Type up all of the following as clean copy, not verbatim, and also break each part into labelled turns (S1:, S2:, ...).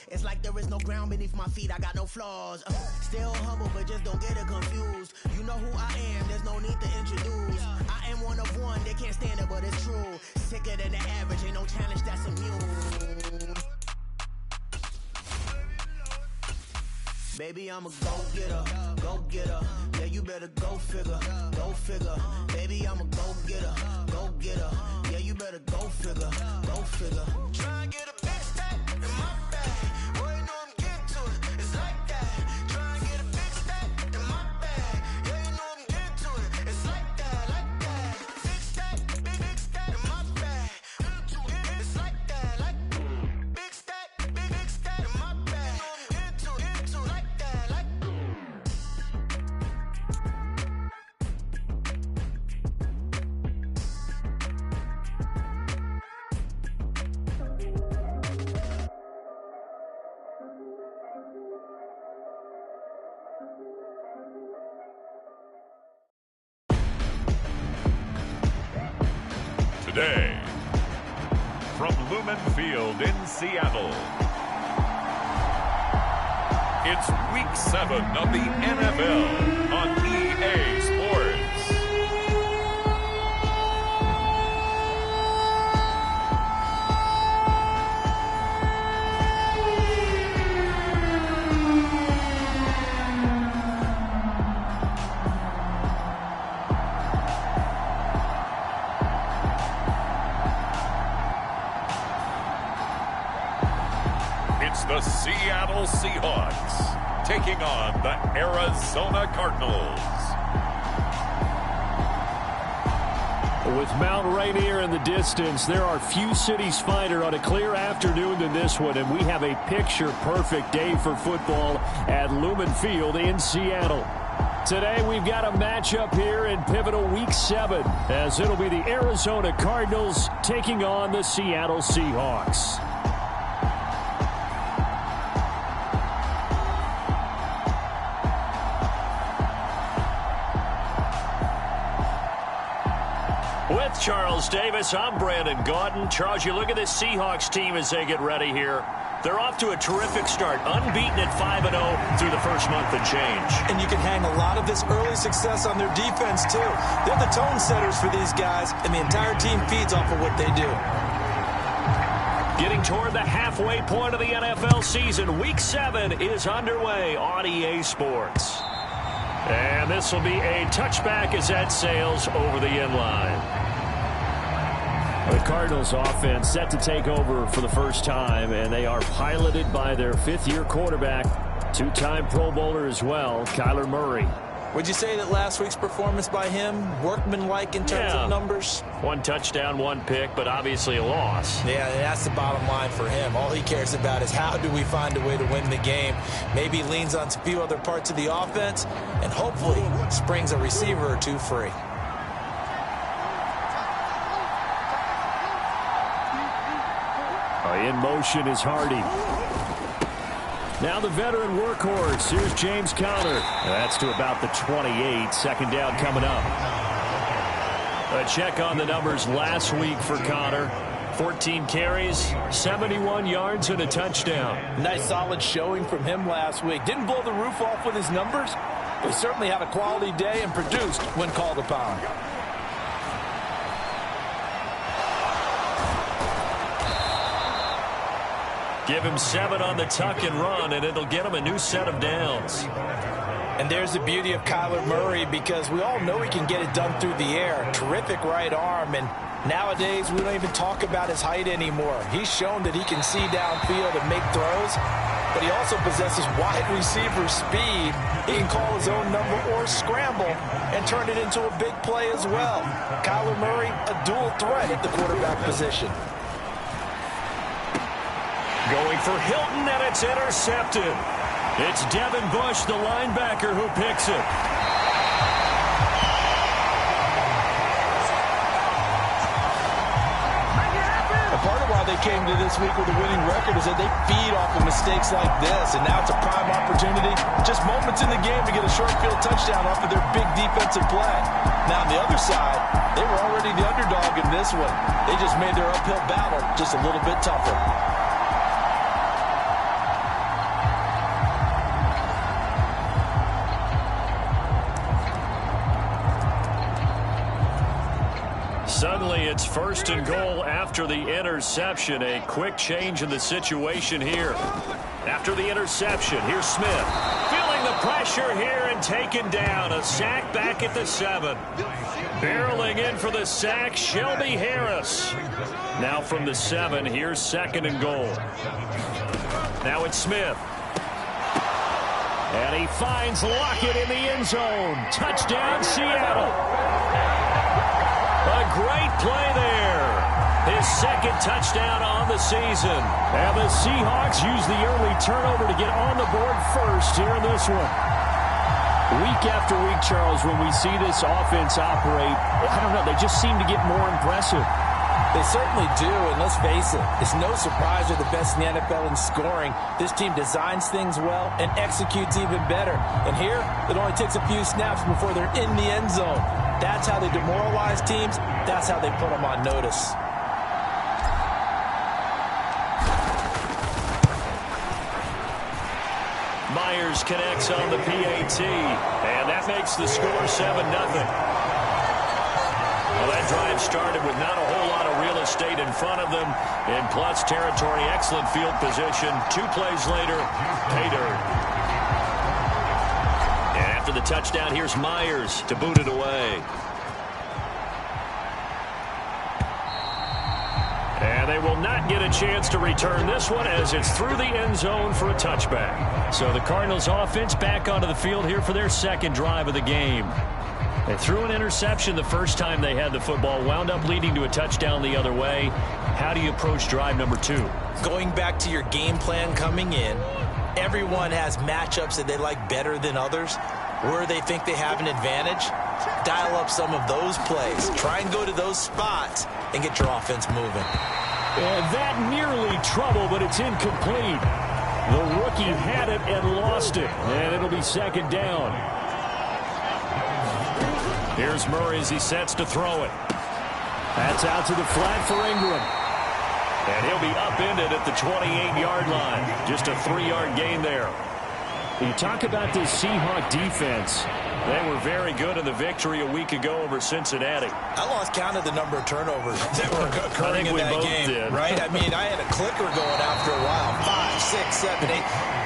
S1: It's like there is no ground beneath my feet, I got no flaws. Still humble, but just don't get it confused. You know who I am, there's no need to introduce. I am one of one, they can't stand it, but it's true. Sicker than the average, ain't no challenge that's immune. Baby, I'm a go-getter, go-getter. Yeah, you better go figure, go figure. Baby, I'm a go-getter, go-getter. Yeah, you better go figure, go figure. Try and get a big stack in my bag. Boy, you know I'm getting to it, it's like that. Try and get a big stack in my bag. Yeah, you know I'm getting to it, it's like that, like that. Big stack, big stack in my bag. It's like that, like big stack in my bag. You know I'm getting to it, like that, like.
S2: Today, from Lumen Field in Seattle, it's Week 7 of the NFL on EA Sports. It's the Seattle Seahawks taking on the Arizona Cardinals.
S3: With Mount Rainier in the distance, there are few cities finer on a clear afternoon than this one, and we have a picture-perfect day for football at Lumen Field in Seattle. Today, we've got a matchup here in pivotal Week 7, as it'll be the Arizona Cardinals taking on the Seattle Seahawks. With Charles Davis, I'm Brandon Gaudin. Charles, you look at this Seahawks team as they get ready here. They're off to a terrific start, unbeaten at 5-0 through the first month and change.
S4: And you can hang a lot of this early success on their defense, too. They're the tone setters for these guys, and the entire team feeds off of what they do.
S3: Getting toward the halfway point of the NFL season, Week 7 is underway on EA Sports. And this will be a touchback as that sails over the end line. The Cardinals offense set to take over for the first time, and they are piloted by their fifth-year quarterback, two-time Pro Bowler as well, Kyler Murray.
S4: Would you say that last week's performance by him, workmanlike in terms of numbers?
S3: One touchdown, one pick, but obviously a loss.
S4: Yeah, that's the bottom line for him. All he cares about is how do we find a way to win the game. Maybe leans on a few other parts of the offense, and hopefully springs a receiver or two free.
S3: In motion is Hardy. Now the veteran workhorse. Here's James Conner. That's to about the 28. Second down coming up. A check on the numbers last week for Conner. 14 carries, 71 yards, and a touchdown.
S5: Nice solid showing from him last week. Didn't blow the roof off with his numbers, but he certainly had a quality day and produced when called upon.
S3: Give him 7 on the tuck and run, and it'll get him a new set of downs.
S5: And there's the beauty of Kyler Murray, because we all know he can get it done through the air. Terrific right arm, and nowadays we don't even talk about his height anymore. He's shown that he can see downfield and make throws, but he also possesses wide receiver speed. He can call his own number or scramble and turn it into a big play as well. Kyler Murray, a dual threat at the quarterback position.
S3: Going for Hilton, and it's intercepted. It's Devin Bush, the linebacker, who picks it.
S5: Part of why they came to this week with a winning record is that they feed off of mistakes like this, and now it's a prime opportunity, just moments in the game, to get a short field touchdown off of their big defensive play. Now on the other side, they were already the underdog in this one. They just made their uphill battle just a little bit tougher.
S3: It's first and goal after the interception. A quick change in the situation here. After the interception, here's Smith. Feeling the pressure here and taken down. A sack back at the 7. Barreling in for the sack, Shelby Harris. Now from the 7, here's second and goal. Now it's Smith. And he finds Lockett in the end zone. Touchdown, Seattle. A great play there. His second touchdown on the season. And the Seahawks use the early turnover to get on the board first here in this one.
S6: Week after week, Charles, when we see this offense operate, I don't know, they just seem to get more impressive.
S5: They certainly do, and let's face it, it's no surprise they're the best in the NFL in scoring. This team designs things well and executes even better. And here, it only takes a few snaps before they're in the end zone. That's how they demoralize teams. That's how they put them on notice.
S3: Myers connects on the PAT, and that makes the score 7-0. Well, that drive started with not a whole lot of real estate in front of them. In plus territory, excellent field position. 2 plays later, pay dirt. And after the touchdown, here's Myers to boot it away. And they will not get a chance to return this one as it's through the end zone for a touchback. So the Cardinals offense back onto the field here for their second drive of the game. They threw an interception the first time they had the football, wound up leading to a touchdown the other way. How do you approach drive number 2?
S4: Going back to your game plan coming in, everyone has matchups that they like better than others. Where they think they have an advantage, dial up some of those plays. Try and go to those spots and get your offense moving.
S3: And that nearly trouble, but it's incomplete. The rookie had it and lost it, and it'll be second down. Here's Murray as he sets to throw it. That's out to the flat for Ingram. And he'll be upended at the 28-yard line. Just a 3-yard gain there.
S6: You talk about this Seahawk defense.
S3: They were very good in the victory a week ago over Cincinnati.
S4: I lost count of the number of turnovers that were occurring in that game.
S3: Did.
S4: Right? I mean, I had a clicker going after a while. 5, 6, 7, 8.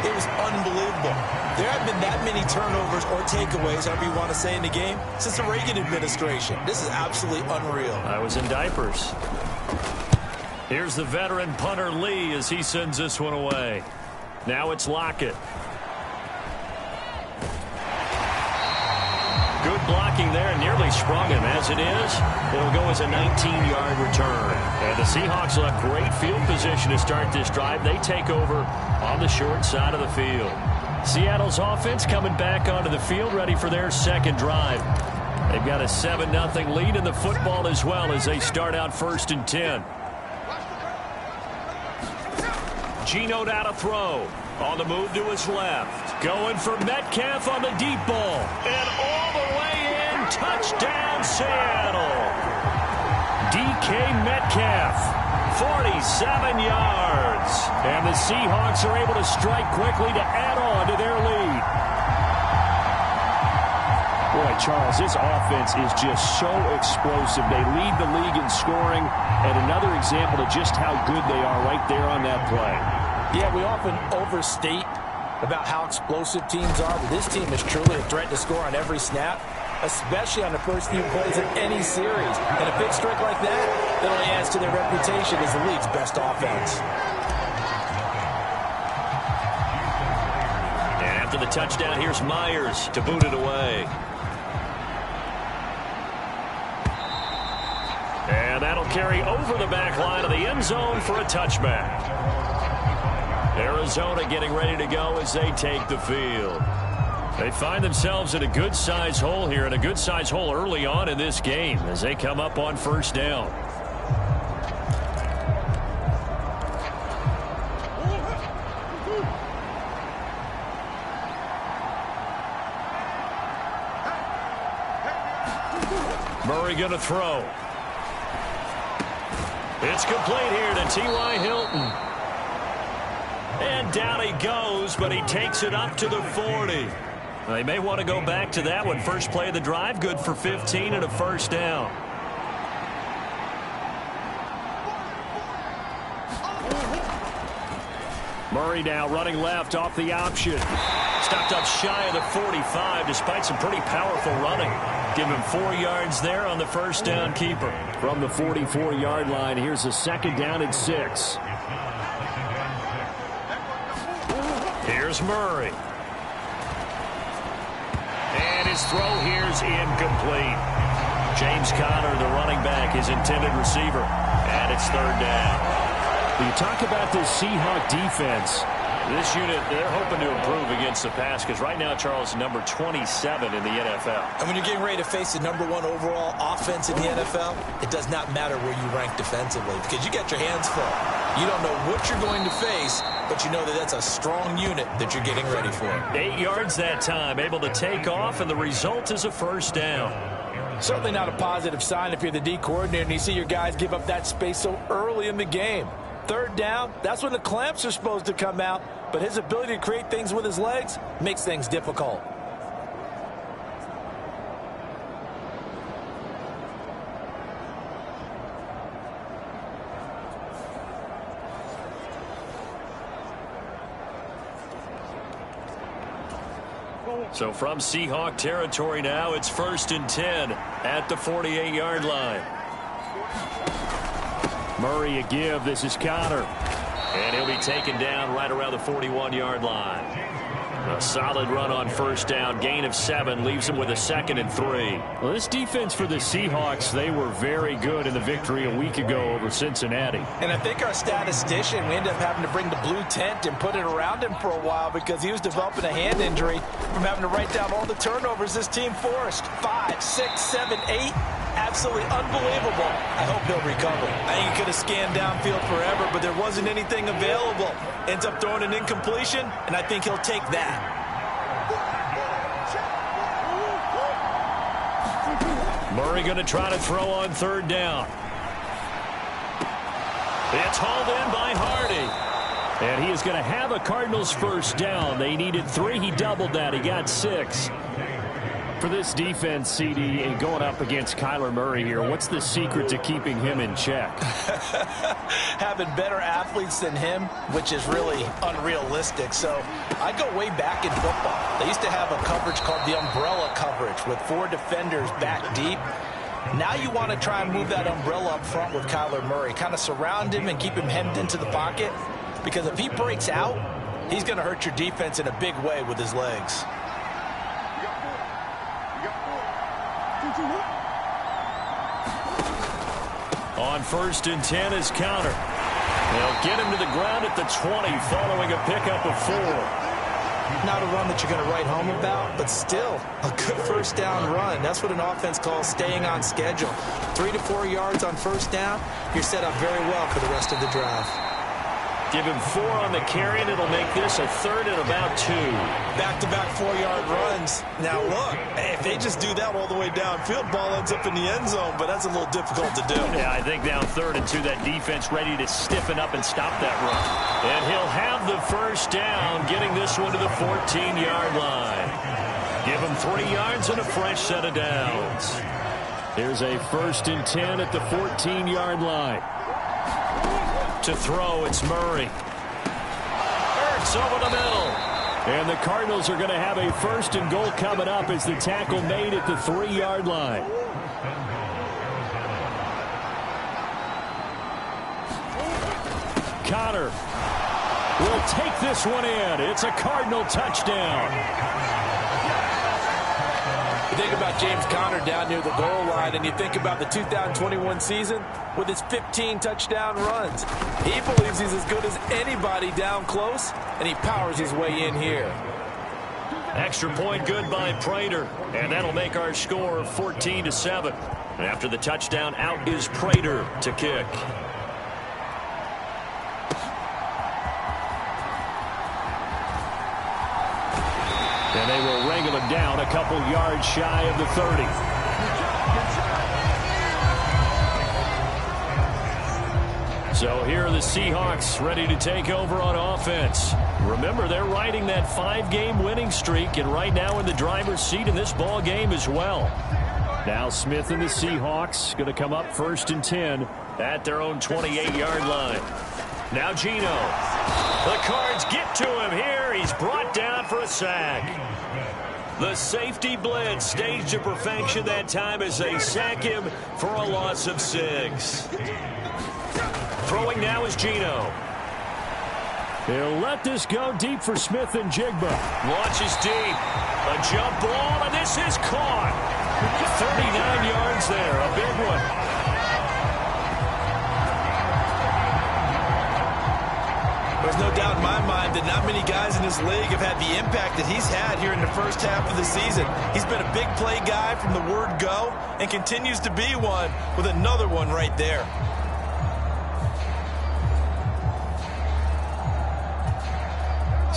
S4: It was unbelievable. There haven't been that many turnovers or takeaways, however you want to say, in the game since the Reagan administration. This is absolutely unreal.
S3: I was in diapers. Here's the veteran punter Lee as he sends this one away. Now it's Lockett. Good blocking there, nearly sprung him. As it is, it'll go as a 19-yard return. And the Seahawks will have great field position to start this drive. They take over on the short side of the field. Seattle's offense coming back onto the field, ready for their second drive. They've got a 7-0 lead in the football as well as they start out 1st and 10. Geno out to throw. On the move to his left. Going for Metcalf on the deep ball. And all the way in. Touchdown, Seattle. DK Metcalf. 47 yards. And the Seahawks are able to strike quickly to add on to their lead.
S6: Boy, Charles, this offense is just so explosive. They lead the league in scoring. And another example of just how good they are right there on that play.
S5: Yeah, we often overstate about how explosive teams are, but this team is truly a threat to score on every snap, especially on the first few plays of any series. And a big strike like that, it only adds to their reputation as the league's best offense.
S3: And after the touchdown, here's Myers to boot it away. And that'll carry over the back line of the end zone for a touchback. Arizona getting ready to go as they take the field. They find themselves in a good-sized hole here, and a good-sized hole early on in this game as they come up on 1st down. Murray going to throw. It's complete here to T.Y. Hilton. And down he goes, but he takes it up to the 40. They may want to go back to that one. First play of the drive, good for 15 and a 1st down. Murray now running left off the option. Stopped up shy of the 45 despite some pretty powerful running. Give him 4 yards there on the first down keeper. From the 44-yard line, here's a second down and 6. Here's Murray. And his throw here's incomplete. James Conner, the running back, his intended receiver. And it's third down. You talk about this Seahawk defense. This unit, they're hoping to improve against the pass because right now, Charles, number 27 in the NFL.
S4: And when you're getting ready to face the number 1 overall offense in the NFL, it does not matter where you rank defensively because you got your hands full. You don't know what you're going to face, but you know that that's a strong unit that you're getting ready for.
S3: 8 yards that time, able to take off, and the result is a first down.
S5: Certainly not a positive sign if you're the D coordinator and you see your guys give up that space so early in the game. Third down, that's when the clamps are supposed to come out, but his ability to create things with his legs makes things difficult.
S3: So from Seahawk territory now, it's 1st and 10 at the 48-yard line. Murray a give. This is Conner. And he'll be taken down right around the 41-yard line. A solid run on first down. Gain of 7 leaves him with a 2nd and 3. Well, this defense for the Seahawks, they were very good in the victory a week ago over Cincinnati.
S5: And I think our statistician, we ended up having to bring the blue tent and put it around him for a while because he was developing a hand injury from having to write down all the turnovers this team forced. 5, 6, 7, 8. Absolutely unbelievable. I hope he'll recover. I think he could have scanned downfield forever, but there wasn't anything available. Ends up throwing an incompletion, and I think he'll take that.
S3: Murray going to try to throw on third down. It's hauled in by Hardy. And he is going to have a Cardinals first down. They needed 3. He doubled that. He got 6. For this defense, CD, and going up against Kyler Murray here, what's the secret to keeping him in check?
S5: Having better athletes than him, which is really unrealistic. So I go way back in football. They used to have a coverage called the umbrella coverage with 4 defenders back deep. Now you want to try and move that umbrella up front with Kyler Murray. Kind of surround him and keep him hemmed into the pocket. Because if he breaks out, he's going to hurt your defense in a big way with his legs.
S3: On 1st and 10 is Conner. They'll get him to the ground at the 20 following a pickup of 4.
S5: Not a run that you're going to write home about, but still a good first down run. That's what an offense calls staying on schedule. 3 to 4 yards on first down, you're set up very well for the rest of the drive.
S3: Give him 4 on the carry, and it'll make this a 3rd and about 2.
S5: Back-to-back 4-yard runs. Now, look, if they just do that all the way downfield, ball ends up in the end zone, but that's a little difficult to do.
S3: Yeah, I think now 3rd and 2, that defense ready to stiffen up and stop that run. And he'll have the first down, getting this one to the 14-yard line. Give him 3 yards and a fresh set of downs. Here's a 1st and 10 at the 14-yard line. To throw, it's Murray. Hurts over the middle. And the Cardinals are going to have a 1st and goal coming up as the tackle made at the 3-yard line. Conner will take this one in. It's a Cardinal touchdown.
S5: You think about James Conner down near the goal line, and you think about the 2021 season with his 15 touchdown runs. He believes he's as good as anybody down close, and he powers his way in here.
S3: Extra point good by Prater, and that'll make our score 14-7. And after the touchdown, out is Prater to kick. And they will wrangle him down a couple yards shy of the 30. So here are the Seahawks ready to take over on offense. Remember, they're riding that 5-game winning streak, and right now in the driver's seat in this ball game as well. Now Smith and the Seahawks going to come up 1st and 10 at their own 28-yard line. Now Geno. The Cards get to him here. He's brought down for a sack. The safety blitz staged to perfection that time as they sack him for a loss of 6. Throwing now is Geno.
S6: He'll let this go deep for Smith and Jigba.
S3: Launches deep. A jump ball, and this is caught. 39 yards there. A big one.
S5: There's no doubt in my mind that not many guys in this league have had the impact that he's had here in the first half of the season. He's been a big play guy from the word go and continues to be one with another one right there.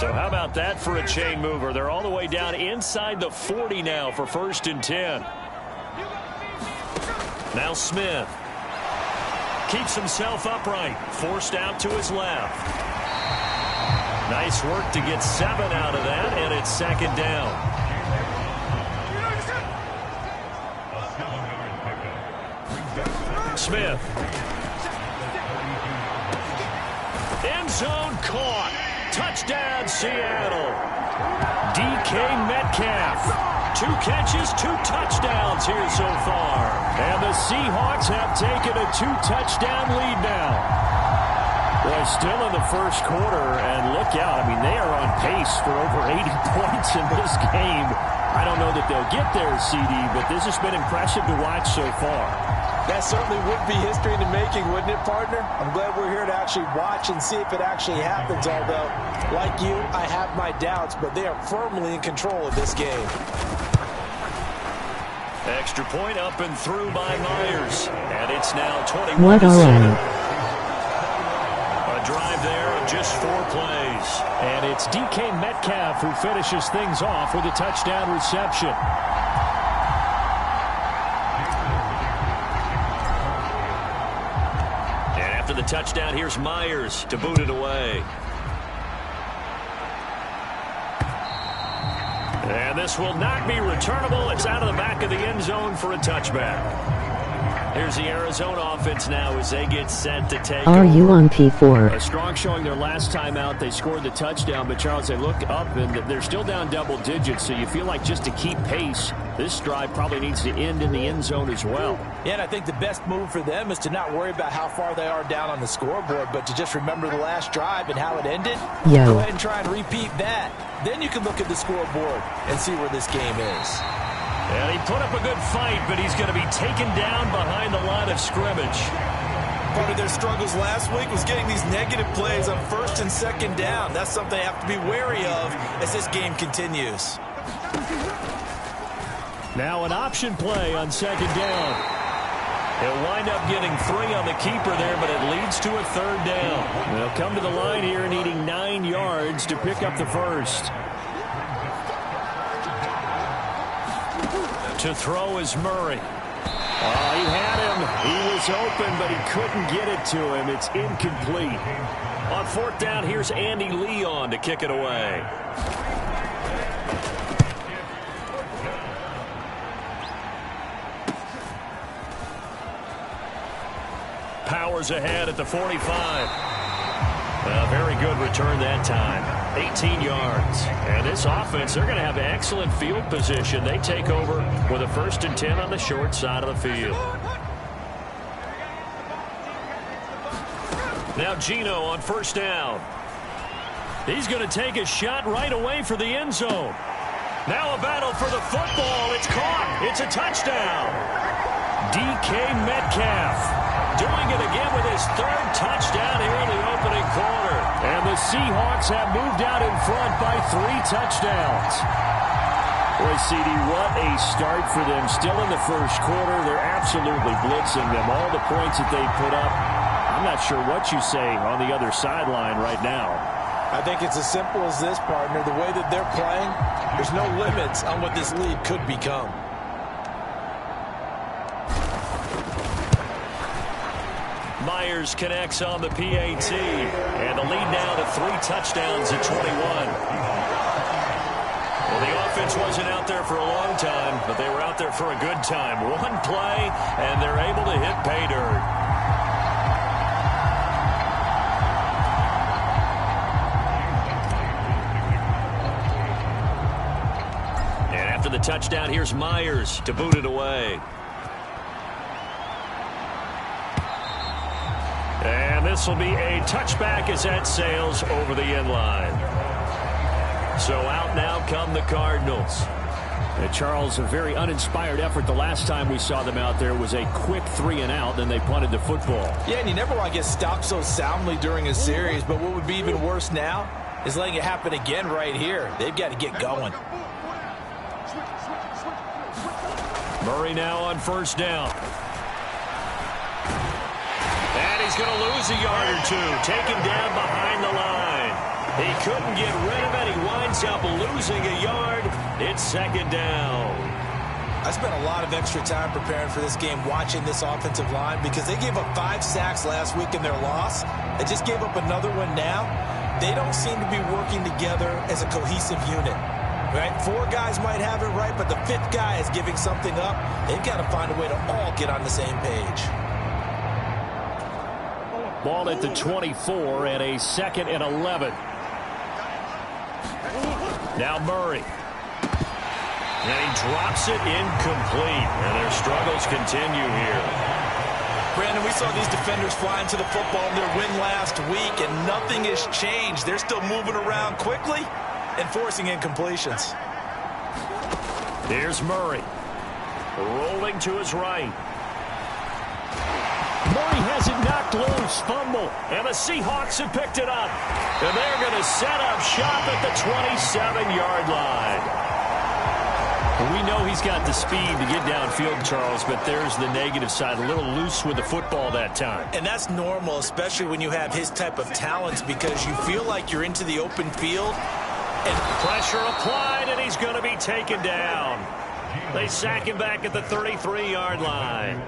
S3: So how about that for a chain mover? They're all the way down inside the 40 now for 1st and 10. Now Smith keeps himself upright, forced out to his left. Nice work to get 7 out of that, and it's 2nd down. Smith. End zone caught. Touchdown, Seattle. DK Metcalf. 2 catches, 2 touchdowns here so far. And the Seahawks have taken a 2-touchdown lead now. Well, still in the first quarter, and look out. I mean, they are on pace for over 80 points in this game. I don't know that they'll get there, CD, but this has been impressive to watch so far.
S5: That certainly would be history in the making, wouldn't it, partner? I'm glad we're here to actually watch and see if it actually happens, although, like you, I have my doubts, but they are firmly in control of this game.
S3: Extra point up and through by Myers, and it's now 21-7. Drive there of just 4 plays.
S6: And it's DK Metcalf who finishes things off with a touchdown reception.
S3: And after the touchdown, here's Myers to boot it away. And this will not be returnable. It's out of the back of the end zone for a touchback. Here's the Arizona offense now as they get set to take
S7: Are
S3: over.
S7: you on P4?
S6: A strong showing their last time out. They scored the touchdown, but Charles, they look up and they're still down double digits, so you feel like just to keep pace, this drive probably needs to end in the end zone as well.
S5: Yeah, and I think the best move for them is to not worry about how far they are down on the scoreboard, but to just remember the last drive and how it ended.
S7: Yo.
S5: Go ahead and try and repeat that. Then you can look at the scoreboard and see where this game is.
S3: And he put up a good fight, but he's going to be taken down behind the line of scrimmage.
S5: Part of their struggles last week was getting these negative plays on 1st and 2nd down. That's something they have to be wary of as this game continues.
S6: Now an option play on 2nd down.
S3: He'll wind up getting 3 on the keeper there, but it leads to a 3rd down.
S6: They'll come to the line here needing 9 yards to pick up the first.
S3: To throw is Murray.
S6: He had him. He was open, but he couldn't get it to him. It's incomplete.
S3: On 4th down, here's Andy Leon to kick it away. Powers ahead at the 45. A very good return that time. 18 yards. And this offense, they're going to have excellent field position. They take over with a 1st and 10 on the short side of the field. Now Geno on 1st down. He's going to take a shot right away for the end zone. Now a battle for the football. It's caught. It's a touchdown. DK Metcalf doing it again with his 3rd touchdown here in the opening quarter.
S6: And the Seahawks have moved out in front by 3 touchdowns. Boy, CD, what a start for them. Still in the first quarter, they're absolutely blitzing them. All the points that they put up, I'm not sure what you say on the other sideline right now.
S5: I think it's as simple as this, partner. The way that they're playing, there's no limits on what this league could become.
S3: Myers connects on the PAT, and the lead now to 3 touchdowns at 21. Well, the offense wasn't out there for a long time, but they were out there for a good time. 1 play, and they're able to hit pay dirt. after the touchdown, here's Myers to boot it away. And this will be a touchback as that sails over the end line. So out now come the Cardinals.
S6: Charles, a very uninspired effort. The last time we saw them out there was a quick 3-and-out, then they punted the football.
S5: Yeah, and you never want to get stopped so soundly during a series, but what would be even worse now is letting it happen again right here. They've got to get going.
S3: Murray now on first down. And he's going to lose a yard or two. Taken down behind the line. He couldn't get rid of it. He winds up losing a yard. It's second down.
S5: I spent a lot of extra time preparing for this game watching this offensive line because they gave up 5 sacks last week in their loss. They just gave up another one now. They don't seem to be working together as a cohesive unit. Right? 4 guys might have it right, but the 5th guy is giving something up. They've got to find a way to all get on the same page.
S6: Ball at the 24 and a 2nd and 11. Now Murray. And he drops it incomplete. And their struggles continue here.
S5: Brandon, we saw these defenders fly into the football in their win last week, and nothing has changed. They're still moving around quickly and forcing incompletions.
S3: Here's Murray. Rolling to his right.
S6: Murray has it knocked loose. Fumble.
S3: And the Seahawks have picked it up. And they're going to set up shop at the 27-yard line. We know he's got the speed to get downfield, Charles, but there's the negative side. A little loose with the football that time.
S5: And that's normal, especially when you have his type of talents, because you feel like you're into the open field.
S3: And pressure applied, and he's going to be taken down. They sack him back at the 33-yard line.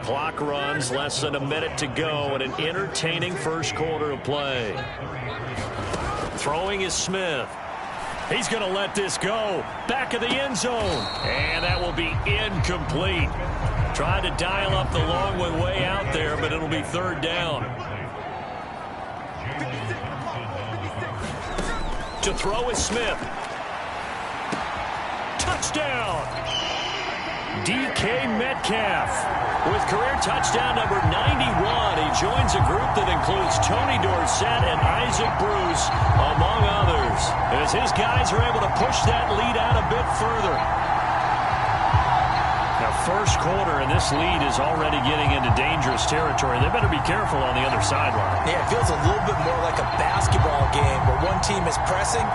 S3: Clock runs, less than a minute to go, and an entertaining first quarter of play. Throwing is Smith. He's going to let this go. Back of the end zone. And that will be incomplete. Tried to dial up the long one way out there, but it'll be third down. To throw is Smith. Touchdown. DK Metcalf with career touchdown number 91. He joins a group that includes Tony Dorsett and Isaac Bruce, among others, as his guys are able to push that lead out a bit further. Now, first quarter, and this lead is already getting into dangerous territory. They better be careful on the other sideline.
S5: Yeah, it feels a little bit more like a basketball game where one team is pressing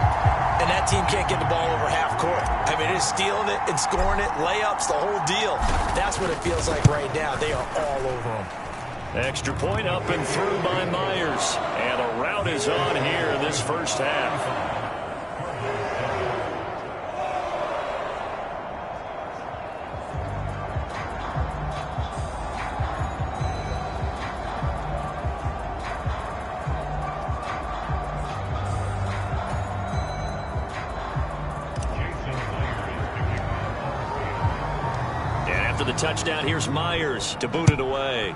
S5: and that team can't get the ball over half court. I mean, it's stealing it and scoring it, layups, the whole deal. That's what it feels like right now. They are all over them.
S3: Extra point up and through by Myers. And a rout is on here in this first half. The touchdown, here's Myers to boot it away.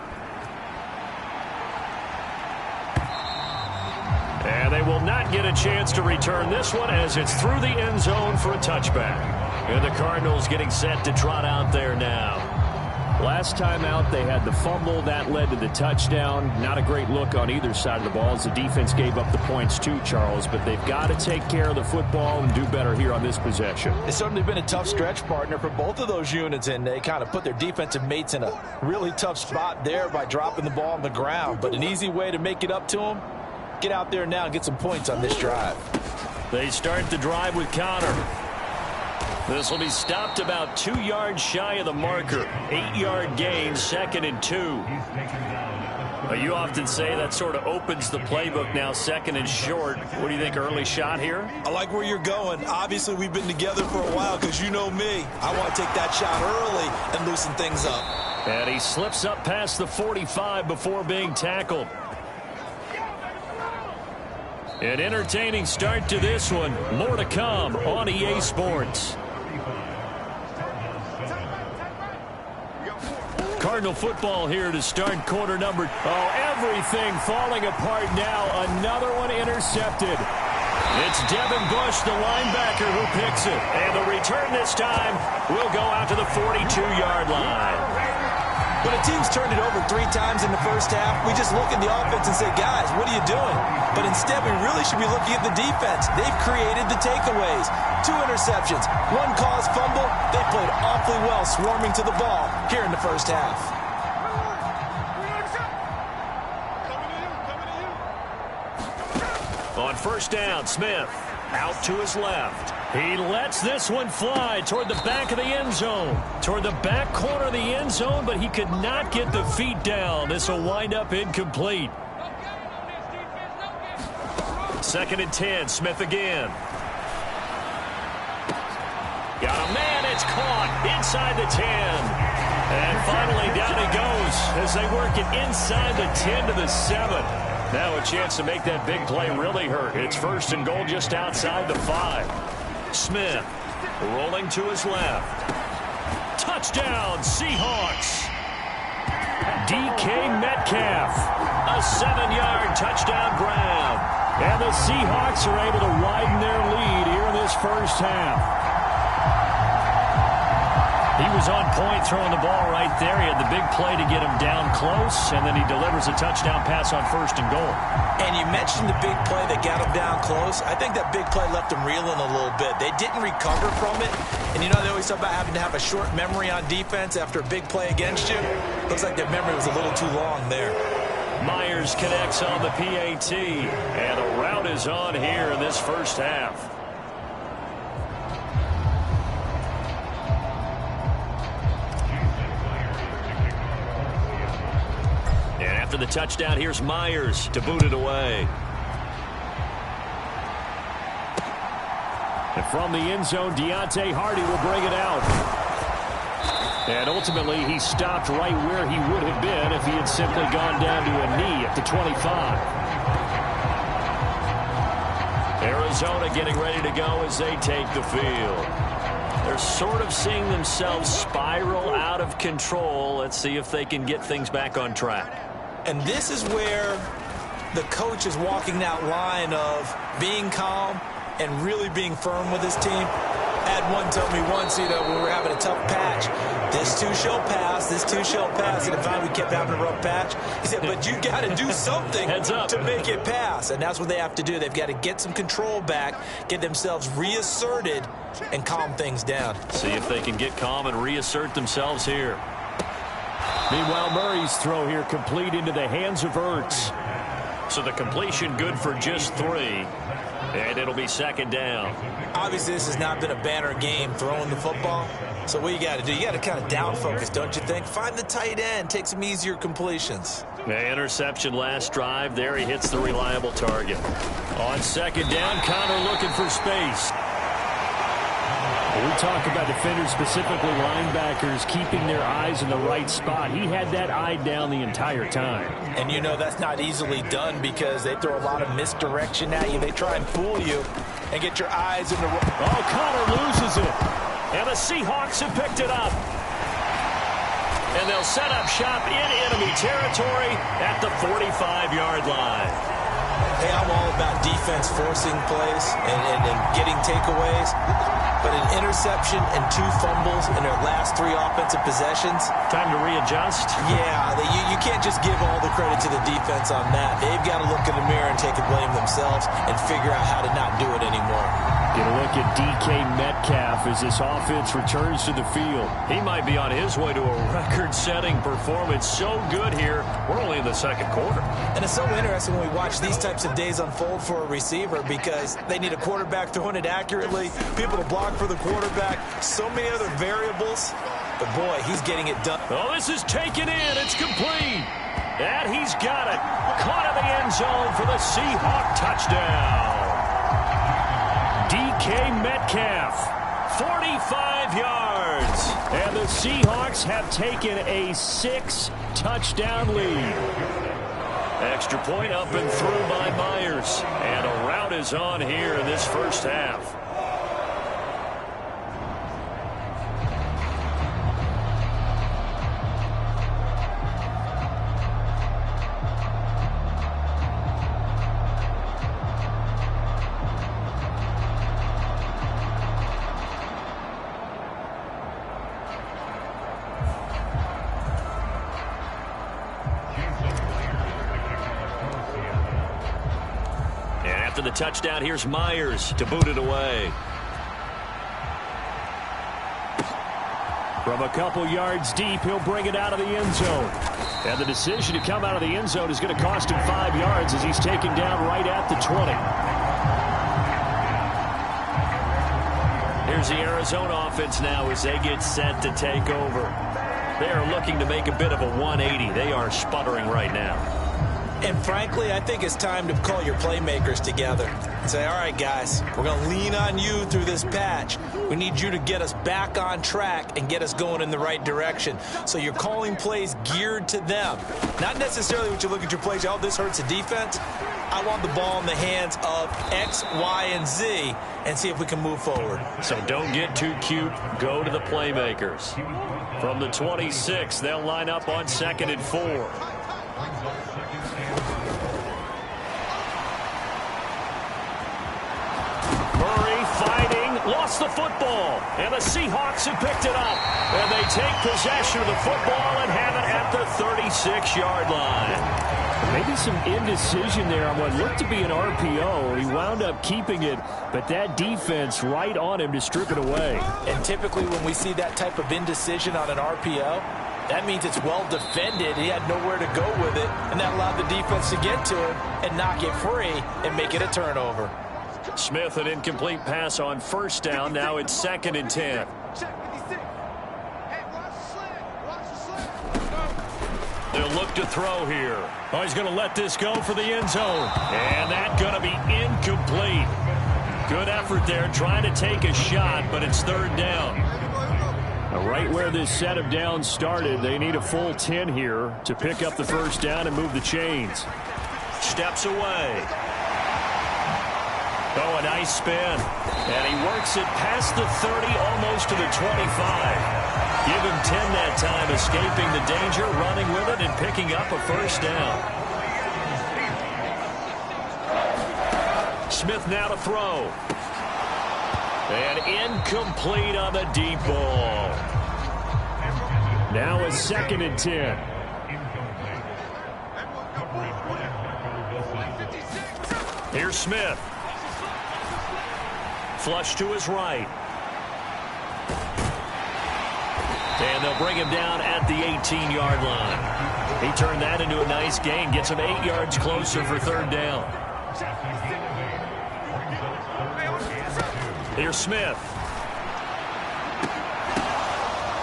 S3: And they will not get a chance to return this one as it's through the end zone for a touchback. And the Cardinals getting set to trot out there now.
S6: Last time out, they had the fumble. That led to the touchdown. Not a great look on either side of the ball as the defense gave up the points too, Charles. But they've got to take care of the football and do better here on this possession.
S5: It's certainly been a tough stretch, partner, for both of those units, and they kind of put their defensive mates in a really tough spot there by dropping the ball on the ground. But an easy way to make it up to them, get out there now and get some points on this drive.
S3: They start the drive with Connor. This will be stopped about 2 yards shy of the marker. 8-yard gain, 2nd and 2. You often say that sort of opens the playbook now, 2nd and short. What do you think, early shot here?
S5: I like where you're going. Obviously, we've been together for a while because you know me. I want to take that shot early and loosen things up.
S3: And he slips up past the 45 before being tackled. An entertaining start to this one. More to come on EA Sports. Cardinal football here to start quarter number. Oh, everything falling apart now. Another one intercepted. It's Devin Bush, the linebacker, who picks it. And the return this time will go out to the 42-yard line.
S5: When a team's turned it over 3 times in the first half, we just look at the offense and say, guys, what are you doing? But instead, we really should be looking at the defense. They've created the takeaways. 2 interceptions, 1 caused fumble. They played awfully well swarming to the ball here in the first half.
S3: On first down, Smith out to his left. He lets this one fly toward the back of the end zone. Toward the back corner of the end zone, but he could not get the feet down. This will wind up incomplete. 2nd and 10, Smith again. Got a man, it's caught inside the 10. And finally down he goes as they work it inside the 10 to the 7. Now a chance to make that big play really hurt. It's 1st and goal just outside the 5. Smith rolling to his left. Touchdown, Seahawks. DK Metcalf, a 7-yard touchdown grab. And the Seahawks are able to widen their lead here in this first half. He was on point throwing the ball right there. He had the big play to get him down close, and then he delivers a touchdown pass on 1st and goal.
S5: And you mentioned the big play that got him down close. I think that big play left him reeling a little bit. They didn't recover from it. And you know, they always talk about having to have a short memory on defense after a big play against you. Looks like their memory was a little too long there.
S3: Myers connects on the PAT, and a rout is on here in this first half. After the touchdown, here's Myers to boot it away. And from the end zone, Deontay Hardy will bring it out. And ultimately, he stopped right where he would have been if he had simply gone down to a knee at the 25. Arizona getting ready to go as they take the field. They're sort of seeing themselves spiral out of control. Let's see if they can get things back on track.
S5: And this is where the coach is walking that line of being calm and really being firm with his team. I had one tell me once, you know, when we were having a tough patch, this too shall pass, this too shall pass. And finally we kept having a rough patch. He said, but you got to do something to make it pass. And that's what they have to do. They've got to get some control back, get themselves reasserted, and calm things down.
S3: See if they can get calm and reassert themselves here. Meanwhile, Murray's throw here complete into the hands of Ertz. So the completion good for just 3. And it'll be 2nd down.
S5: Obviously, this has not been a banner game throwing the football. So what you got to do, you got to kind of down focus, don't you think? Find the tight end, take some easier completions.
S3: The interception last drive. There he hits the reliable target. On 2nd down, Connor looking for space.
S6: We talk about defenders, specifically linebackers, keeping their eyes in the right spot. He had that eye down the entire time.
S5: And you know that's not easily done because they throw a lot of misdirection at you. They try and fool you and get your eyes in the...
S3: Oh, Connor loses it. And the Seahawks have picked it up. And they'll set up shop in enemy territory at the 45-yard line.
S5: Hey, I'm all about defense forcing plays and getting takeaways. But an interception and 2 fumbles in their last 3 offensive possessions.
S3: Time to readjust?
S5: Yeah, you can't just give all the credit to the defense on that. They've got to look in the mirror and take the blame themselves and figure out how to not do it anymore.
S6: Get a look at DK Metcalf as this offense returns to the field.
S3: He might be on his way to a record-setting performance. So good here. We're only in the 2nd quarter.
S5: And it's so interesting when we watch these types of days unfold for a receiver because they need a quarterback throwing it accurately, people to block for the quarterback, so many other variables. But, boy, he's getting it done.
S3: Oh, this is taken in. It's complete. And he's got it. Caught in the end zone for the Seahawk touchdown. DK Metcalf, 45 yards. And the Seahawks have taken a 6-touchdown lead. Extra point up and through by Myers. And a rout is on here in this first half. after the touchdown, here's Myers to boot it away.
S6: From a couple yards deep, he'll bring it out of the end zone. And the decision to come out of the end zone is going to cost him 5 yards as he's taken down right at the 20.
S3: Here's the Arizona offense now as they get set to take over. They are looking to make a bit of a 180. They are sputtering right now.
S5: And frankly, I think it's time to call your playmakers together and say, all right, guys, we're going to lean on you through this patch. We need you to get us back on track and get us going in the right direction. So you're calling plays geared to them. Not necessarily when you look at your plays, oh, this hurts the defense. I want the ball in the hands of X, Y, and Z and see if we can move forward.
S3: So don't get too cute. Go to the playmakers. From the 26, they'll line up on 2nd and 4. Lost the football, and the Seahawks have picked it up. And they take possession of the football and have it at the 36-yard line.
S6: Maybe some indecision there on what looked to be an RPO. He wound up keeping it, but that defense right on him to strip it away.
S5: And typically when we see that type of indecision on an RPO, that means it's well defended. He had nowhere to go with it, and that allowed the defense to get to him and knock it free and make it a turnover.
S3: Smith, an incomplete pass on 1st down. Now it's 2nd and 10. They'll look to throw here. Oh, he's going to let this go for the end zone. And that's going to be incomplete. Good effort there trying to take a shot, but it's 3rd down.
S6: Right where this set of downs started, they need a full 10 here to pick up the 1st down and move the chains.
S3: Steps away. Oh, a nice spin. And he works it past the 30, almost to the 25. Give him 10 that time, escaping the danger, running with it, and picking up a 1st down. Smith now to throw. And incomplete on the deep ball.
S6: Now it's 2nd and 10.
S3: Here's Smith. Flush to his right. And they'll bring him down at the 18-yard line. He turned that into a nice gain. Gets him 8 yards closer for 3rd down. Here's Smith.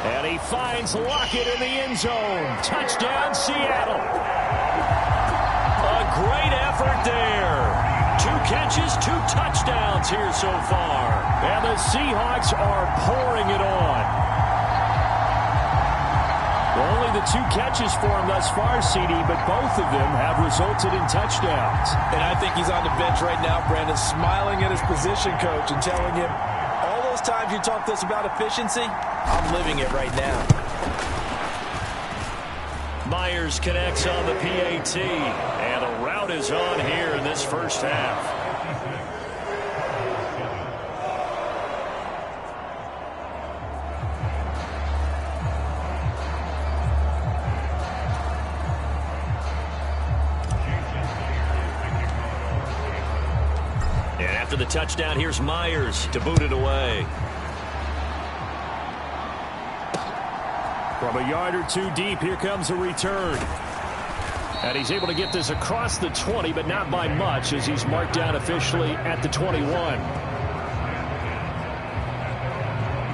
S6: And he finds Lockett in the end zone. Touchdown, Seattle.
S3: A great effort there. 2 catches, 2 touchdowns here so far.
S6: And the Seahawks are pouring it on. Well, only the 2 catches for him thus far, CD, but both of them have resulted in touchdowns.
S5: And I think he's on the bench right now, Brandon, smiling at his position coach and telling him, all those times you talk to us about efficiency, I'm living it right now.
S3: Myers connects on the PAT, and a rout is on here in this 1st half. And after the touchdown, here's Myers to boot it away.
S6: From a yard or 2 deep, here comes a return. And he's able to get this across the 20, but not by much, as he's marked down officially at the 21.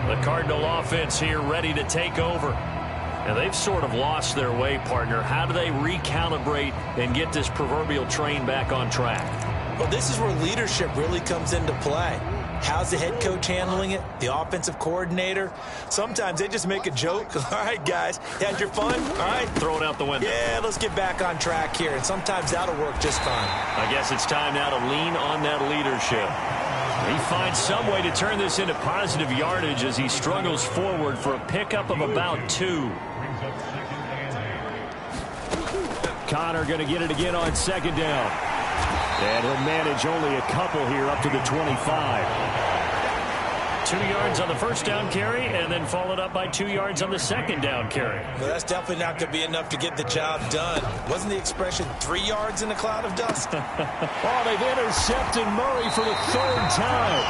S3: The Cardinal offense here ready to take over. And they've sort of lost their way, partner. How do they recalibrate and get this proverbial train back on track?
S5: Well, this is where leadership really comes into play. How's the head coach handling it? The offensive coordinator? Sometimes they just make a joke. All right, guys, had your fun? All right.
S3: Throw it out the window.
S5: Yeah, let's get back on track here. And sometimes that'll work just fine.
S3: I guess it's time now to lean on that leadership. He finds some way to turn this into positive yardage as he struggles forward for a pickup of about 2.
S6: Connor going to get it again on 2nd down. And he'll manage only a couple here up to the 25.
S3: 2 yards on the first down carry, and then followed up by 2 yards on the second down carry.
S5: Well, that's definitely not going to be enough to get the job done. Wasn't the expression 3 yards in a cloud of dust?
S6: Oh, they've intercepted Murray for the third time.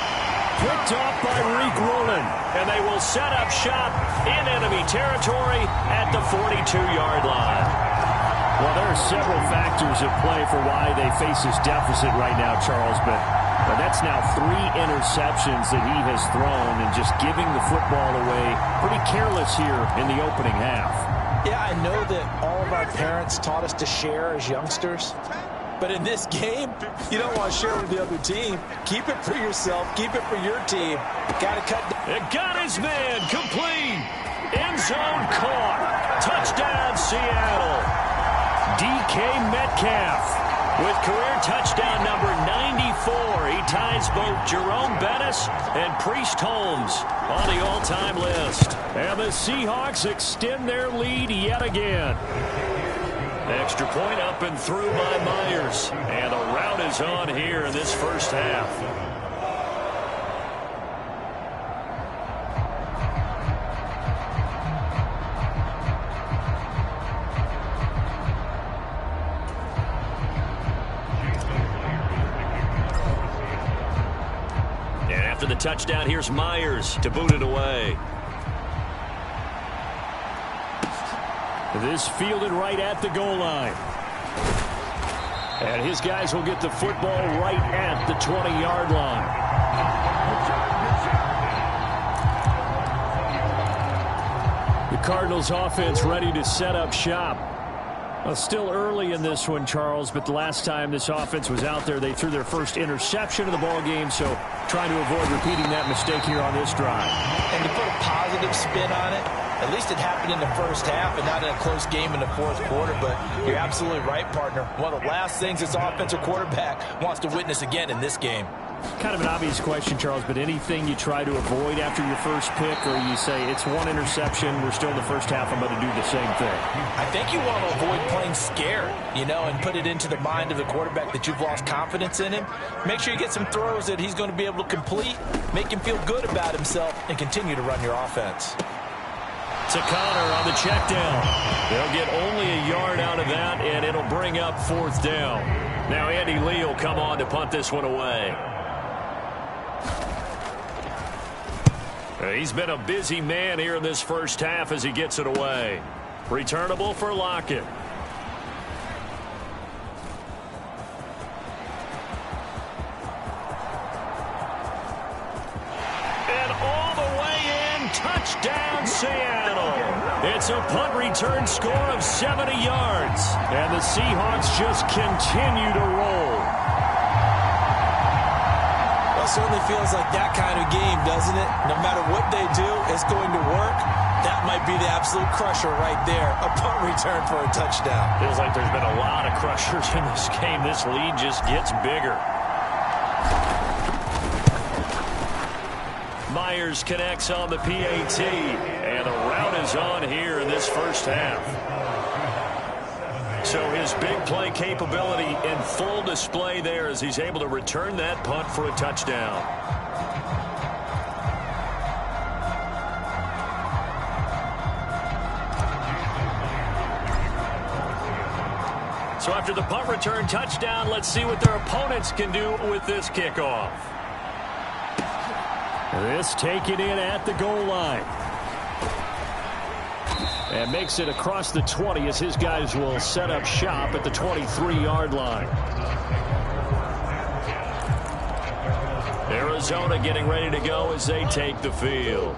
S6: Picked off by Reek Rowland.
S3: And they will set up shop in enemy territory at the 42-yard line.
S6: Well, there are several factors at play for why they face this deficit right now, Charles, but that's now 3 interceptions that he has thrown and just giving the football away pretty careless here in the opening half.
S5: Yeah, I know that all of our parents taught us to share as youngsters. But in this game, you don't want to share with the other team. Keep it for yourself. Keep it for your team. Got to cut.
S3: It got his man complete. End zone caught. Touchdown, Seattle. DK Metcalf with career touchdown number 94. He ties both Jerome Bettis and Priest Holmes on the all-time list.
S6: And the Seahawks extend their lead yet again.
S3: Extra point up and through by Myers. And the route is on here in this first half. And after the touchdown, here's Myers to boot it away.
S6: This fielded right at the goal line. And his guys will get the football right at the 20-yard line. The Cardinals offense ready to set up shop. Well, still early in this one, Charles, but the last time this offense was out there, they threw their first interception of the ball game, so trying to avoid repeating that mistake here on this drive.
S5: And to put a positive spin on it, at least it happened in the first half and not in a close game in the fourth quarter. But you're absolutely right, partner. One of the last things this offensive quarterback wants to witness again in this game.
S6: Kind of an obvious question, Charles, but anything you try to avoid after your first pick, or you say it's one interception, we're still in the first half, I'm going to do the same thing?
S5: I think you want to avoid playing scared, and put it into the mind of the quarterback that you've lost confidence in him. Make sure you get some throws that he's going to be able to complete, make him feel good about himself, and continue to run your offense.
S3: To Connor on the check down. They'll get only a yard out of that, and it'll bring up fourth down. Now Andy Lee will come on to punt this one away. He's been a busy man here in this first half as he gets it away. Returnable for Lockett. And all the way in, touchdown Seattle. It's a punt return score of 70 yards. And the Seahawks just continue to roll.
S5: Well, it certainly feels like that kind of game, doesn't it? No matter what they do, it's going to work. That might be the absolute crusher right there. A punt return for a touchdown.
S3: Feels like there's been a lot of crushers in this game. This lead just gets bigger. Myers connects on the PAT, and the route is on here in this first half. So his big play capability in full display there as he's able to return that punt for a touchdown. So after the punt return touchdown, let's see what their opponents can do with this kickoff.
S6: This taken in at the goal line. And makes it across the 20 as his guys will set up shop at the 23-yard line. Arizona getting ready to go as they take the field.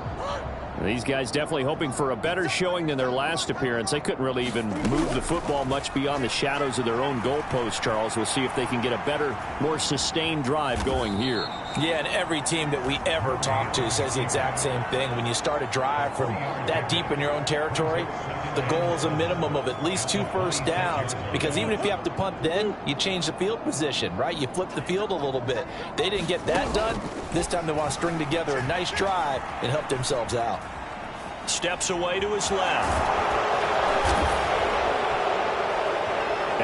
S6: These guys definitely hoping for a better showing than their last appearance. They couldn't really even move the football much beyond the shadows of their own goalpost, Charles. We'll see if they can get a better, more sustained drive going here.
S5: Yeah, and every team that we ever talk to says the exact same thing. When you start a drive from that deep in your own territory, the goal is a minimum of at least 2 first downs, because even if you have to punt then, you change the field position, right? You flip the field a little bit. They didn't get that done. This time they want to string together a nice drive and help themselves out.
S3: Steps away to his left.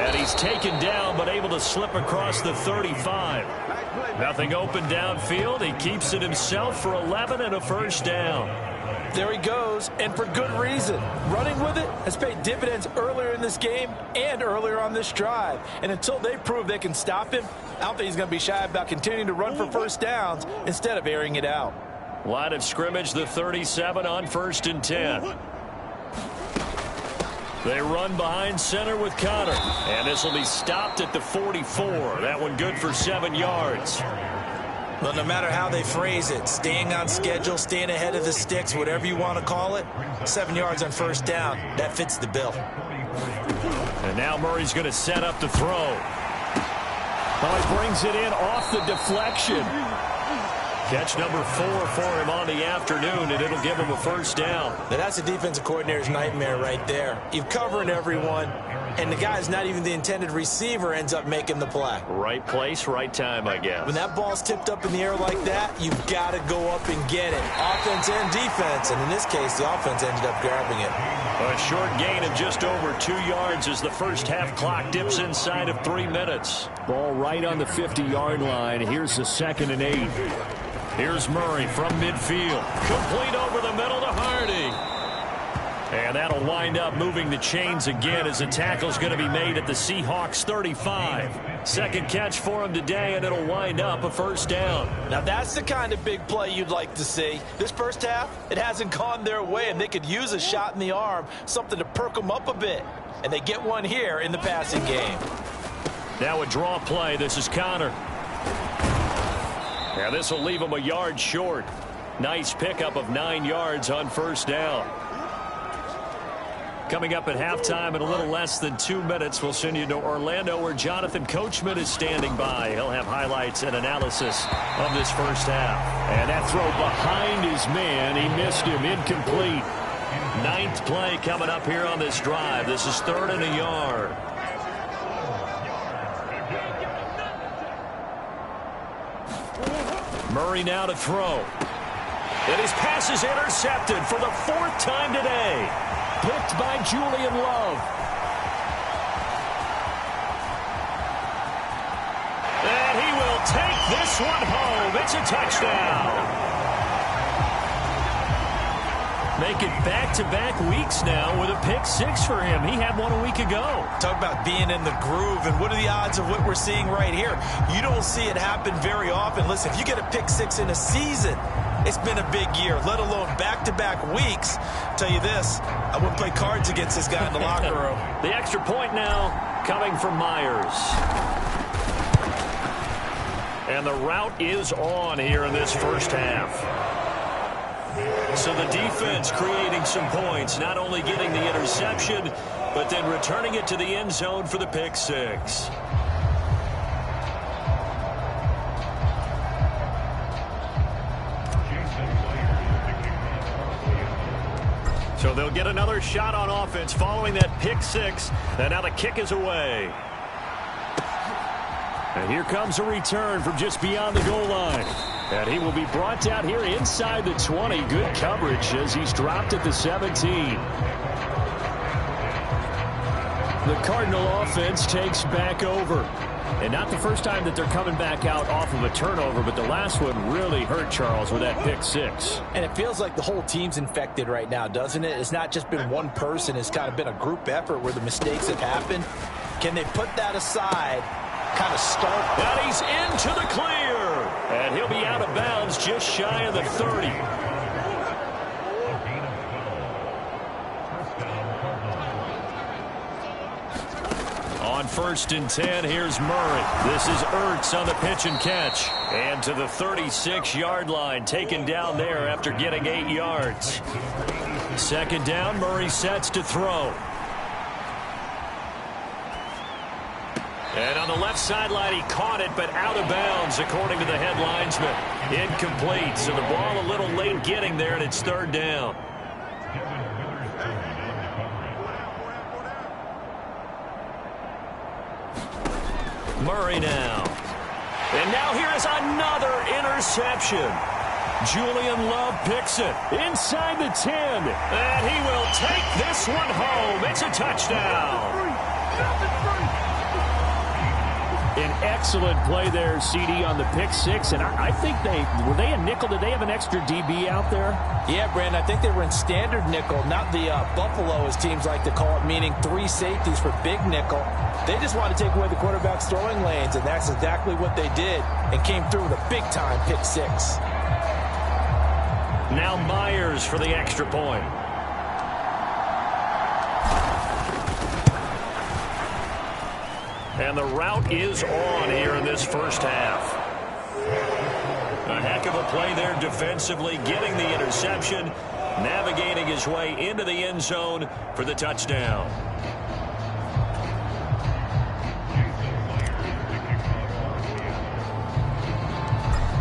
S3: And he's taken down, but able to slip across the 35. Nothing open downfield. He keeps it himself for 11 and a first down.
S5: There he goes, and for good reason. Running with it has paid dividends earlier in this game and earlier on this drive. And until they prove they can stop him, I don't think he's going to be shy about continuing to run for first downs instead of airing it out.
S3: Line of scrimmage, the 37 on 1st and 10. They run behind center with Connor. And this will be stopped at the 44. That one good for 7 yards.
S4: Well, no matter how they phrase it, staying on schedule, staying ahead of the sticks, whatever you want to call it, 7 yards on first down, that fits the bill.
S3: And now Murray's going to set up to throw. Well, he brings it in off the deflection. Catch number 4 for him on the afternoon, and it'll give him a first down.
S4: Now, that's a defensive coordinator's nightmare right there. You're covering everyone, and the guy's not even the intended receiver ends up making the play.
S3: Right place, right time, I guess.
S4: When that ball's tipped up in the air like that, you've got to go up and get it. Offense and defense, and in this case, the offense ended up grabbing it.
S3: A short gain of just over 2 yards as the first half clock dips inside of 3 minutes.
S6: Ball right on the 50-yard line. Here's the 2nd and 8.
S3: Here's Murray from midfield. Complete over the middle to Hardy. And that'll wind up moving the chains again as a tackle's going to be made at the Seahawks 35. Second catch for him today, and it'll wind up a first down.
S5: Now that's the kind of big play you'd like to see. This first half, it hasn't gone their way, and they could use a shot in the arm, something to perk them up a bit. And they get one here in the passing game.
S3: Now a draw play. This is Connor. Now this will leave him a yard short. Nice pickup of 9 yards on first down. Coming up at halftime in a little less than 2 minutes, we'll send you to Orlando where Jonathan Coachman is standing by. He'll have highlights and analysis of this first half.
S6: And that throw behind his man, he missed him, incomplete.
S3: 9th play coming up here on this drive. This is 3rd and a yard. Murray now to throw. And his pass is intercepted for the 4th time today.
S6: Picked by Julian Love.
S3: And he will take this one home. It's a touchdown. Make it back-to-back weeks now with a pick 6 for him. He had one a week ago.
S4: Talk about being in the groove, and what are the odds of what we're seeing right here? You don't see it happen very often. Listen, if you get a pick 6 in a season, it's been a big year, let alone back-to-back weeks. Tell you this, I wouldn't play cards against this guy in the locker room.
S3: The extra point now coming from Myers. And the route is on here in this first half. So the defense creating some points, not only getting the interception, but then returning it to the end zone for the pick 6. So they'll get another shot on offense following that pick 6. And now the kick is away.
S6: And here comes a return from just beyond the goal line. And he will be brought down here inside the 20. Good coverage as he's dropped at the 17. The Cardinal offense takes back over. And not the first time that they're coming back out off of a turnover, but the last one really hurt Charles with that pick 6.
S5: And it feels like the whole team's infected right now, doesn't it? It's not just been one person. It's kind of been a group effort where the mistakes have happened. Can they put that aside, kind of start?
S3: And he's into the clear. And he'll be out of bounds just shy of the 30. On 1st and 10, here's Murray. This is Ertz on the pitch and catch. And to the 36-yard line, taken down there after getting 8 yards. 2nd down, Murray sets to throw. And on the left sideline, he caught it, but out of bounds, according to the head linesman. Incomplete, so the ball a little late getting there, and it's 3rd down. Murray now. And now here is another interception. Julian Love picks it inside the 10. And he will take this one home. It's a touchdown.
S6: An excellent play there, CD, on the pick six. And I think were they a nickel? Did they have an extra DB out there?
S5: Yeah, Brandon, I think they were in standard nickel, not the Buffalo, as teams like to call it, meaning 3 safeties for big nickel. They just wanted to take away the quarterback's throwing lanes, and that's exactly what they did, and came through with a big-time pick six.
S3: Now Myers for the extra point. And the route is on here in this first half. A heck of a play there defensively, getting the interception, navigating his way into the end zone for the touchdown.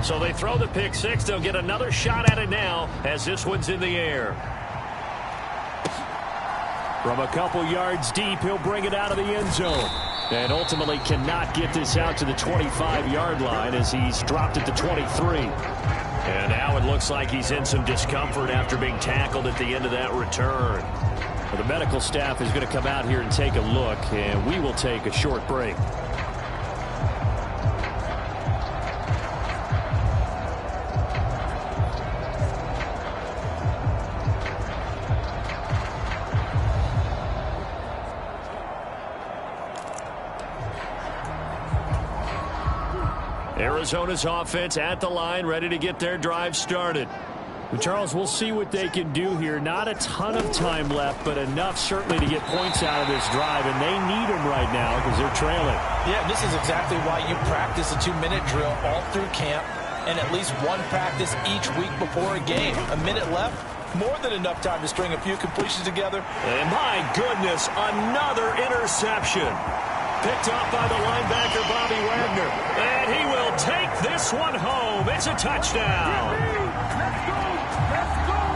S3: So they throw the pick six. They'll get another shot at it now as this one's in the air.
S6: From a couple yards deep, he'll bring it out of the end zone. And ultimately cannot get this out to the 25-yard line as he's dropped it to 23.
S3: And now it looks like he's in some discomfort after being tackled at the end of that return.
S6: Well, the medical staff is going to come out here and take a look, and we will take a short break.
S3: Arizona's offense at the line, ready to get their drive started.
S6: Well, Charles, we'll see what they can do here. Not a ton of time left, but enough certainly to get points out of this drive, and they need them right now because they're trailing.
S5: Yeah, this is exactly why you practice a 2-minute drill all through camp and at least one practice each week before a game. A minute left, more than enough time to string a few completions together.
S3: And my goodness, another interception. Picked up by the linebacker, Bobby Wagner. And he will take this one home. It's a touchdown.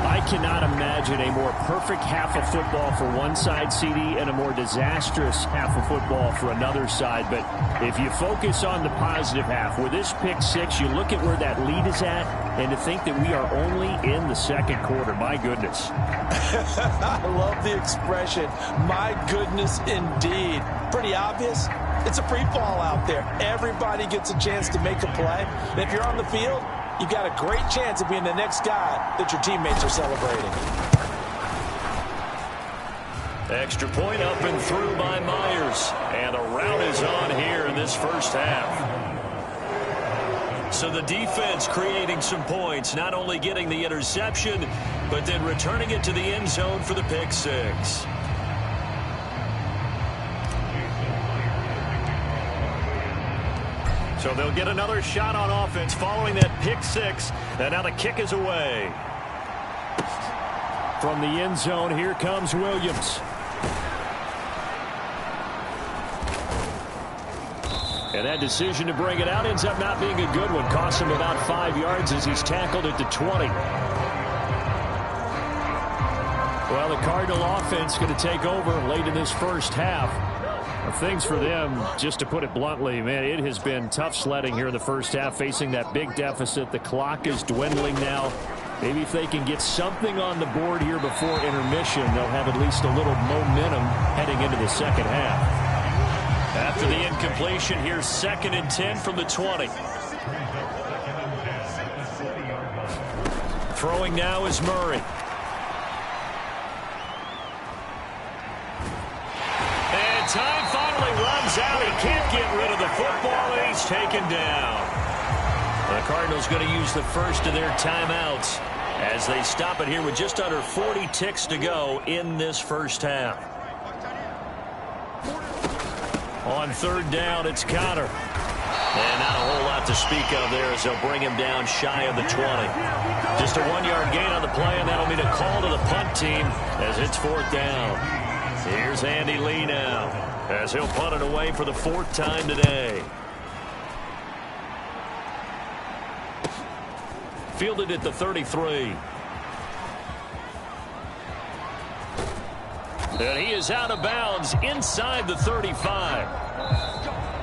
S6: I cannot imagine a more perfect half of football for one side, CD, and a more disastrous half of football for another side. But if you focus on the positive half, with this pick six, you look at where that lead is at, and to think that we are only in the second quarter. My goodness.
S5: I love the expression, my goodness indeed. Pretty obvious. It's a free fall out there. Everybody gets a chance to make a play. And if you're on the field, you've got a great chance of being the next guy that your teammates are celebrating.
S3: Extra point up and through by Myers. And the route is on here in this first half. So the defense creating some points, not only getting the interception, but then returning it to the end zone for the pick six. So they'll get another shot on offense following that pick six. And now the kick is away.
S6: From the end zone, here comes Williams. And that decision to bring it out ends up not being a good one. Costs him about 5 yards as he's tackled at the 20. Well, the Cardinal offense going to take over late in this first half. Things for them, just to put it bluntly, man, it has been tough sledding here in the first half, facing that big deficit. The clock is dwindling now. Maybe if they can get something on the board here before intermission, they'll have at least a little momentum heading into the second half.
S3: After the incompletion, here's 2nd and 10 from the 20. Throwing now is Murray. And time finally runs out. He can't get rid of the football, and he's taken down. The Cardinals going to use the first of their timeouts as they stop it here with just under 40 ticks to go in this first half. On 3rd down, it's Connor. And not a whole lot to speak of there as they'll bring him down shy of the 20. Just a 1-yard gain on the play, and that'll be a call to the punt team as it's 4th down. Here's Andy Lee now as he'll punt it away for the 4th time today. Fielded at the 33. And he is out of bounds inside the 35.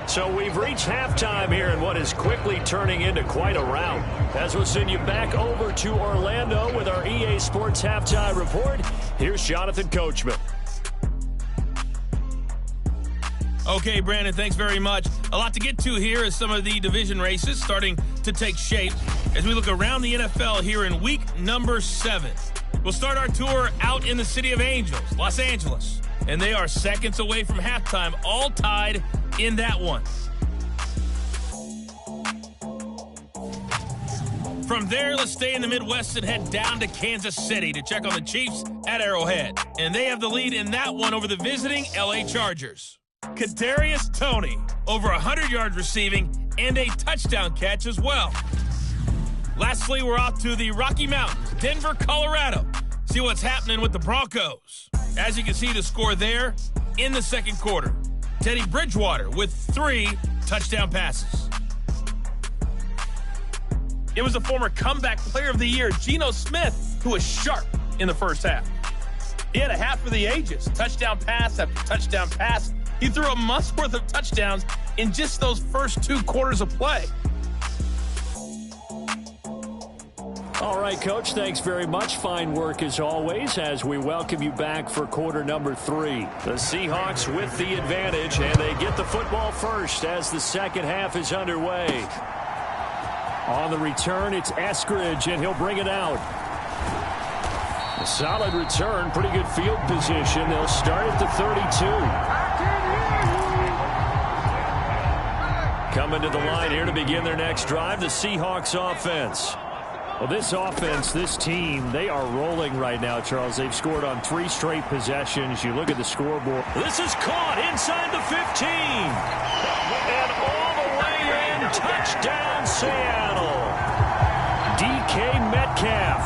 S3: So we've reached halftime here in what is quickly turning into quite a rout. As we'll send you back over to Orlando with our EA Sports Halftime Report, here's Jonathan Coachman.
S7: Okay, Brandon, thanks very much. A lot to get to here as some of the division races starting to take shape as we look around the NFL here in week number 7. We'll start our tour out in the City of Angels, Los Angeles, and they are seconds away from halftime, all tied in that one. From there, let's stay in the Midwest and head down to Kansas City to check on the Chiefs at Arrowhead. And they have the lead in that one over the visiting L.A. Chargers. Kadarius Toney, over 100 yards receiving and a touchdown catch as well. Lastly, we're off to the Rocky Mountains, Denver, Colorado. See what's happening with the Broncos. As you can see, the score there in the second quarter. Teddy Bridgewater with 3 touchdown passes. It was the former comeback player of the year, Geno Smith, who was sharp in the first half. He had a half for the ages, touchdown pass after touchdown pass. He threw a month's worth of touchdowns in just those first 2 quarters of play.
S6: All right, Coach, thanks very much. Fine work as always as we welcome you back for quarter number 3. The Seahawks with the advantage, and they get the football first as the second half is underway. On the return, it's Eskridge, and he'll bring it out. A solid return, pretty good field position. They'll start at the 32. Coming to the line here to begin their next drive, the Seahawks offense. Well, this offense, this team, they are rolling right now, Charles. They've scored on 3 straight possessions. You look at the scoreboard. This is caught inside the 15. And all the way in, touchdown Seattle. DK Metcalf,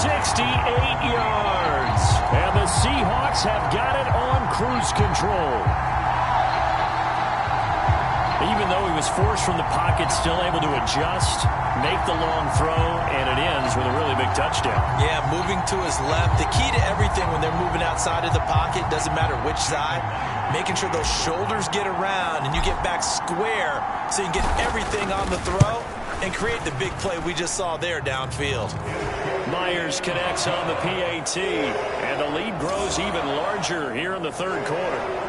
S6: 68 yards. And the Seahawks have got it on cruise control. Even though he was forced from the pocket, still able to adjust, make the long throw, and it ends with a really big touchdown.
S4: Yeah, moving to his left. The key to everything when they're moving outside of the pocket, doesn't matter which side, making sure those shoulders get around and you get back square so you can get everything on the throw and create the big play we just saw there downfield.
S6: Myers connects on the PAT, and the lead grows even larger here in the third quarter.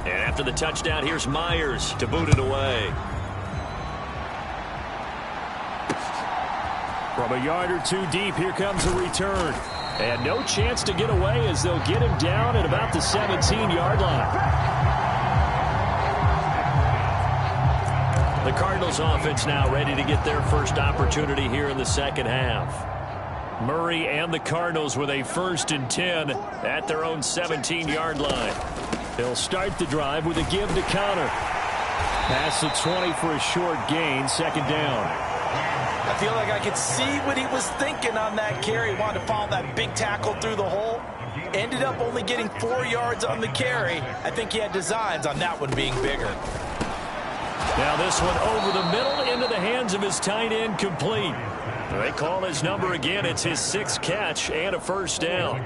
S6: After the touchdown, here's Myers to boot it away. From a yard or 2 deep, here comes a return. And no chance to get away as they'll get him down at about the 17-yard line. The Cardinals offense now ready to get their first opportunity here in the second half. Murray and the Cardinals with a 1st and 10 at their own 17-yard line. They'll start the drive with a give to Connor. Pass the 20 for a short gain, second down.
S5: I feel like I could see what he was thinking on that carry. Wanted to follow that big tackle through the hole. Ended up only getting 4 yards on the carry. I think he had designs on that one being bigger.
S6: Now this one over the middle into the hands of his tight end, complete. They call his number again. It's his 6th catch and a first down.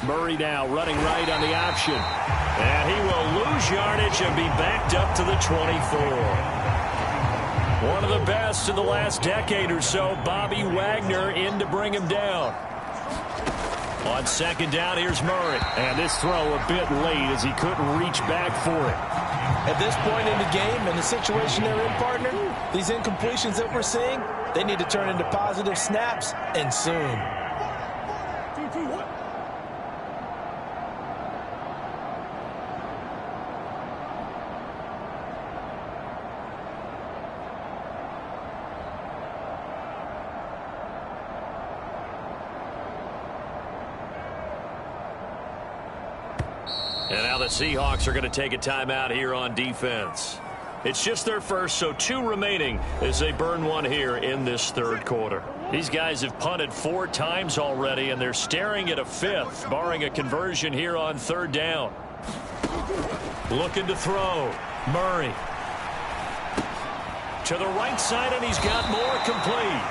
S6: Murray now running right on the option. And he will lose yardage and be backed up to the 24. One of the best in the last decade or so, Bobby Wagner in to bring him down. On second down, here's Murray. And this throw a bit late as he couldn't reach back for it.
S5: At this point in the game and the situation they're in, partner, these incompletions that we're seeing, they need to turn into positive snaps, and soon.
S6: And now the Seahawks are going to take a timeout here on defense. It's just their first, so 2 remaining as they burn one here in this third quarter. These guys have punted 4 times already, and they're staring at a 5th, barring a conversion here on third down. Looking to throw. Murray. To the right side, and he's got more, complete.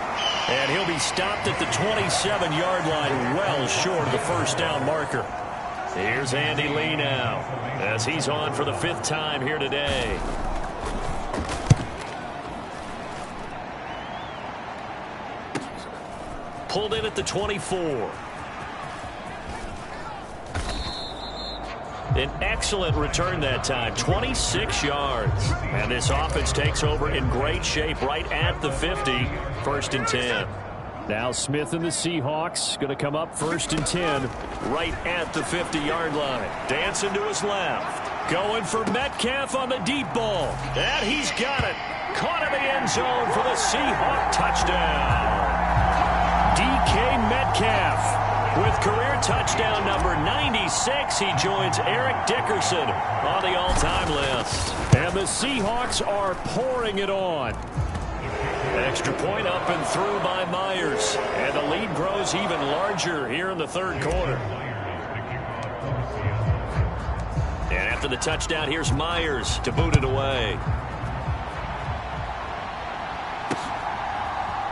S6: And he'll be stopped at the 27-yard line, well short of the first down marker.
S3: Here's Andy Lee now, as he's on for the 5th time here today. Pulled in at the 24. An excellent return that time, 26 yards. And this offense takes over in great shape right at the 50, 1st and 10.
S6: Now Smith and the Seahawks going to come up 1st and 10.
S3: Right at the 50-yard line. Dancing to his left. Going for Metcalf on the deep ball. And he's got it. Caught in the end zone for the Seahawk touchdown. DK Metcalf with career touchdown number 96. He joins Eric Dickerson on the all-time list.
S6: And the Seahawks are pouring it on.
S3: Extra point up and through by Myers. And the lead grows even larger here in the 3rd quarter. And after the touchdown, here's Myers to boot it away.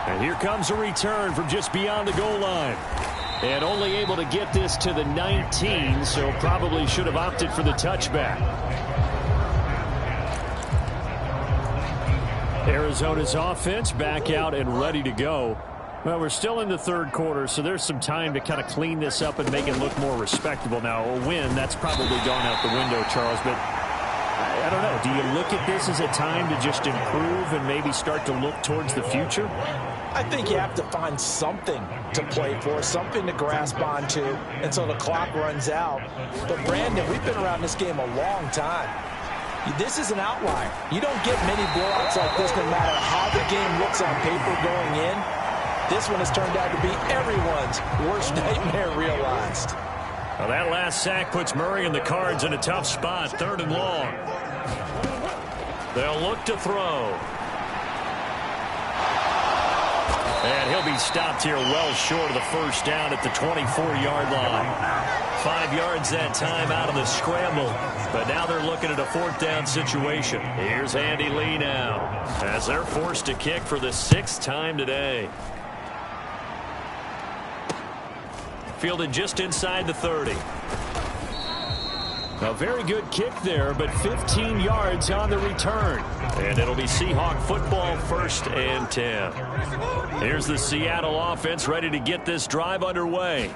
S6: And here comes a return from just beyond the goal line. And only able to get this to the 19, so probably should have opted for the touchback. Arizona's offense back out and ready to go. Well, we're still in the 3rd quarter, so there's some time to kind of clean this up and make it look more respectable. Now, a win, that's probably gone out the window, Charles, but I don't know. Do you look at this as a time to just improve and maybe start to look towards the future?
S5: I think you have to find something to play for, something to grasp onto until the clock runs out. But, Brandon, we've been around this game a long time. This is an outlier. You don't get many blowouts like this no matter how the game looks on paper going in. This one has turned out to be everyone's worst nightmare realized.
S3: Well, that last sack puts Murray and the Cards in a tough spot, 3rd and long. They'll look to throw. And he'll be stopped here well short of the 1st down at the 24-yard line. 5 yards that time out of the scramble. But now they're looking at a 4th down situation. Here's Andy Lee now, as they're forced to kick for the 6th time today. Fielded just inside the 30.
S6: A very good kick there, but 15 yards on the return.
S3: And it'll be Seahawk football, 1st and 10. Here's the Seattle offense ready to get this drive underway.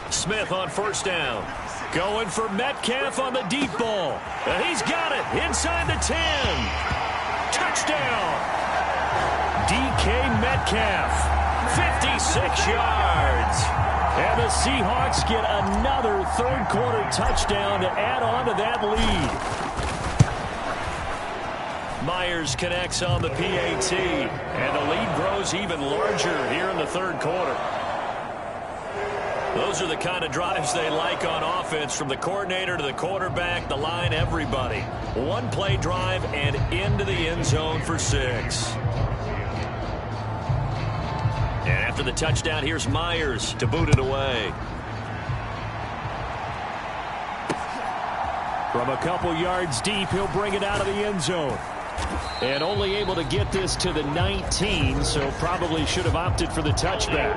S3: Smith on 1st down. Going for Metcalf on the deep ball. And he's got it inside the 10. Touchdown. DK Metcalf, 56 yards. And the Seahawks get another 3rd quarter touchdown to add on to that lead. Myers connects on the PAT. And the lead grows even larger here in the 3rd quarter. Those are the kind of drives they like on offense, from the coordinator to the quarterback, the line, everybody. 1-play drive and into the end zone for 6. And after the touchdown, here's Myers to boot it away.
S6: From a couple yards deep, he'll bring it out of the end zone. And only able to get this to the 19, so probably should have opted for the touchback.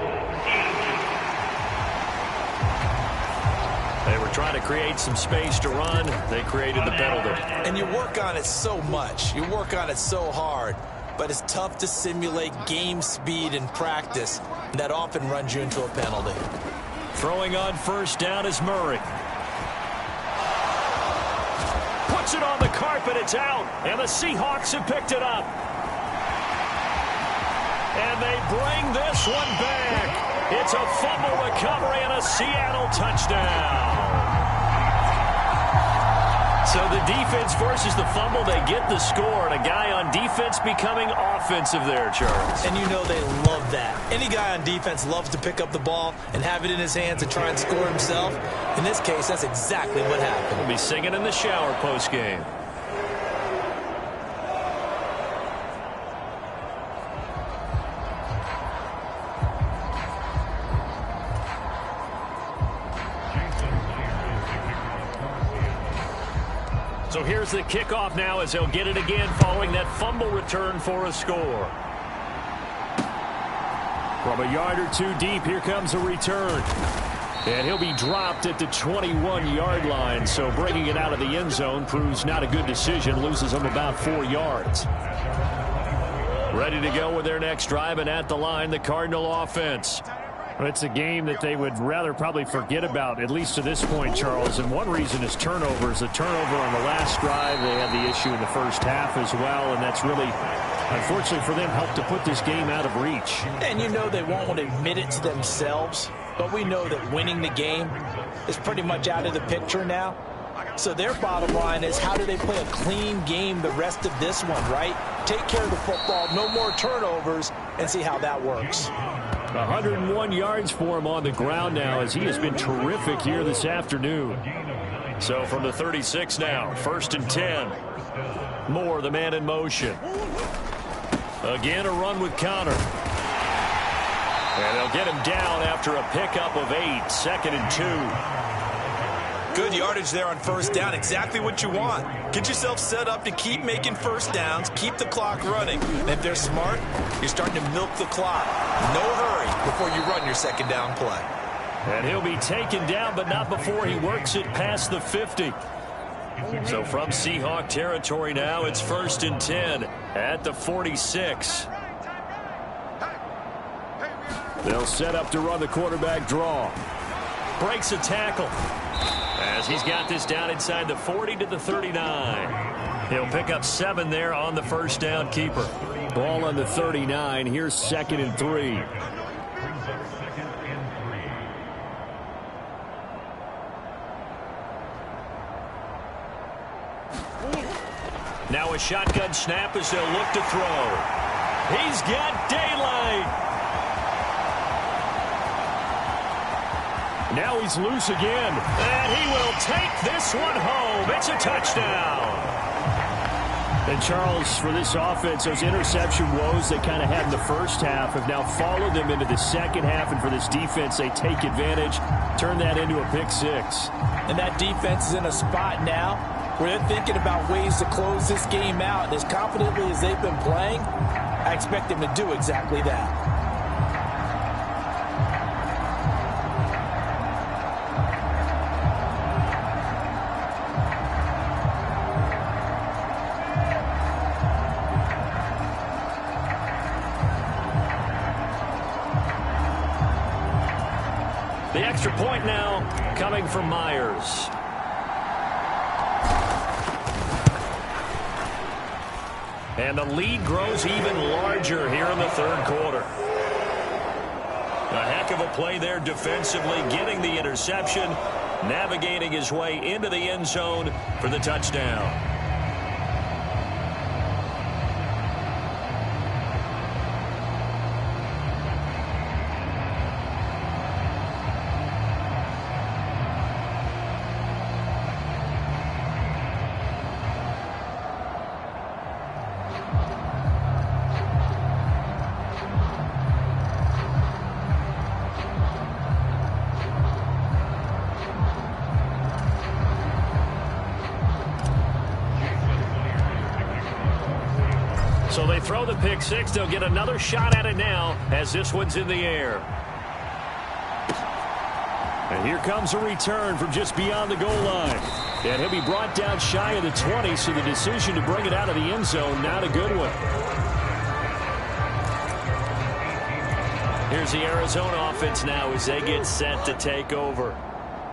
S3: They were trying to create some space to run. They created the penalty.
S5: And you work on it so much. You work on it so hard. But it's tough to simulate game speed in practice. And that often runs you into a penalty.
S3: Throwing on 1st down is Murray. Puts it on the carpet. It's out. And the Seahawks have picked it up. And they bring this one back. It's a fumble recovery and a Seattle touchdown. So the defense forces the fumble. They get the score, and a guy on defense becoming offensive there, Charles.
S5: And you know they love that. Any guy on defense loves to pick up the ball and have it in his hands and try and score himself. In this case, that's exactly what happened.
S3: We'll be singing in the shower post-game. So here's the kickoff now, as they'll get it again following that fumble return for a score.
S6: From a yard or two deep, here comes a return. And he'll be dropped at the 21-yard line. So bringing it out of the end zone proves not a good decision. Loses him about 4 yards. Ready to go with their next drive, and at the line, the Cardinal offense. It's a game that they would rather probably forget about, at least to this point, Charles. And one reason is turnovers. The turnover on the last drive, they had the issue in the first half as well, and that's really, unfortunately for them, helped to put this game out of reach.
S5: And you know they won't want to admit it to themselves, but we know that winning the game is pretty much out of the picture now. So their bottom line is, how do they play a clean game the rest of this one, right? Take care of the football, no more turnovers, and see how that works.
S6: 101 yards for him on the ground now, as he has been terrific here this afternoon. So from the 36 now, 1st and 10. Moore, the man in motion. Again, a run with Connor. And they'll get him down after a pickup of 8, 2nd and 2.
S4: Good yardage there on first down. Exactly what you want. Get yourself set up to keep making first downs, keep the clock running. And if they're smart, you're starting to milk the clock. No hurry before you run your second down play.
S6: And he'll be taken down, but not before he works it past the 50. So from Seahawk territory now, it's 1st and 10 at the 46. They'll set up to run the quarterback draw. Breaks a tackle, as he's got this down inside the 40 to the 39. He'll pick up 7 there on the first down keeper. Ball on the 39. Here's 2nd and 3. Now a shotgun snap as they'll look to throw. He's got daylight. Now he's loose again, and he will take this one home. It's a touchdown. And Charles, for this offense, those interception woes they kind of had in the first half have now followed them into the second half, and for this defense, they take advantage, turn that into a pick 6.
S5: And that defense is in a spot now where they're thinking about ways to close this game out. And as confidently as they've been playing, I expect them to do exactly that.
S6: The extra point now coming from Myers. And the lead grows even larger here in the third quarter. A heck of a play there defensively, getting the interception, navigating his way into the end zone for the touchdown. So they throw the pick 6. They'll get another shot at it now as this one's in the air. And here comes a return from just beyond the goal line. And he'll be brought down shy of the 20, so the decision to bring it out of the end zone, not a good one. Here's the Arizona offense now as they get set to take over.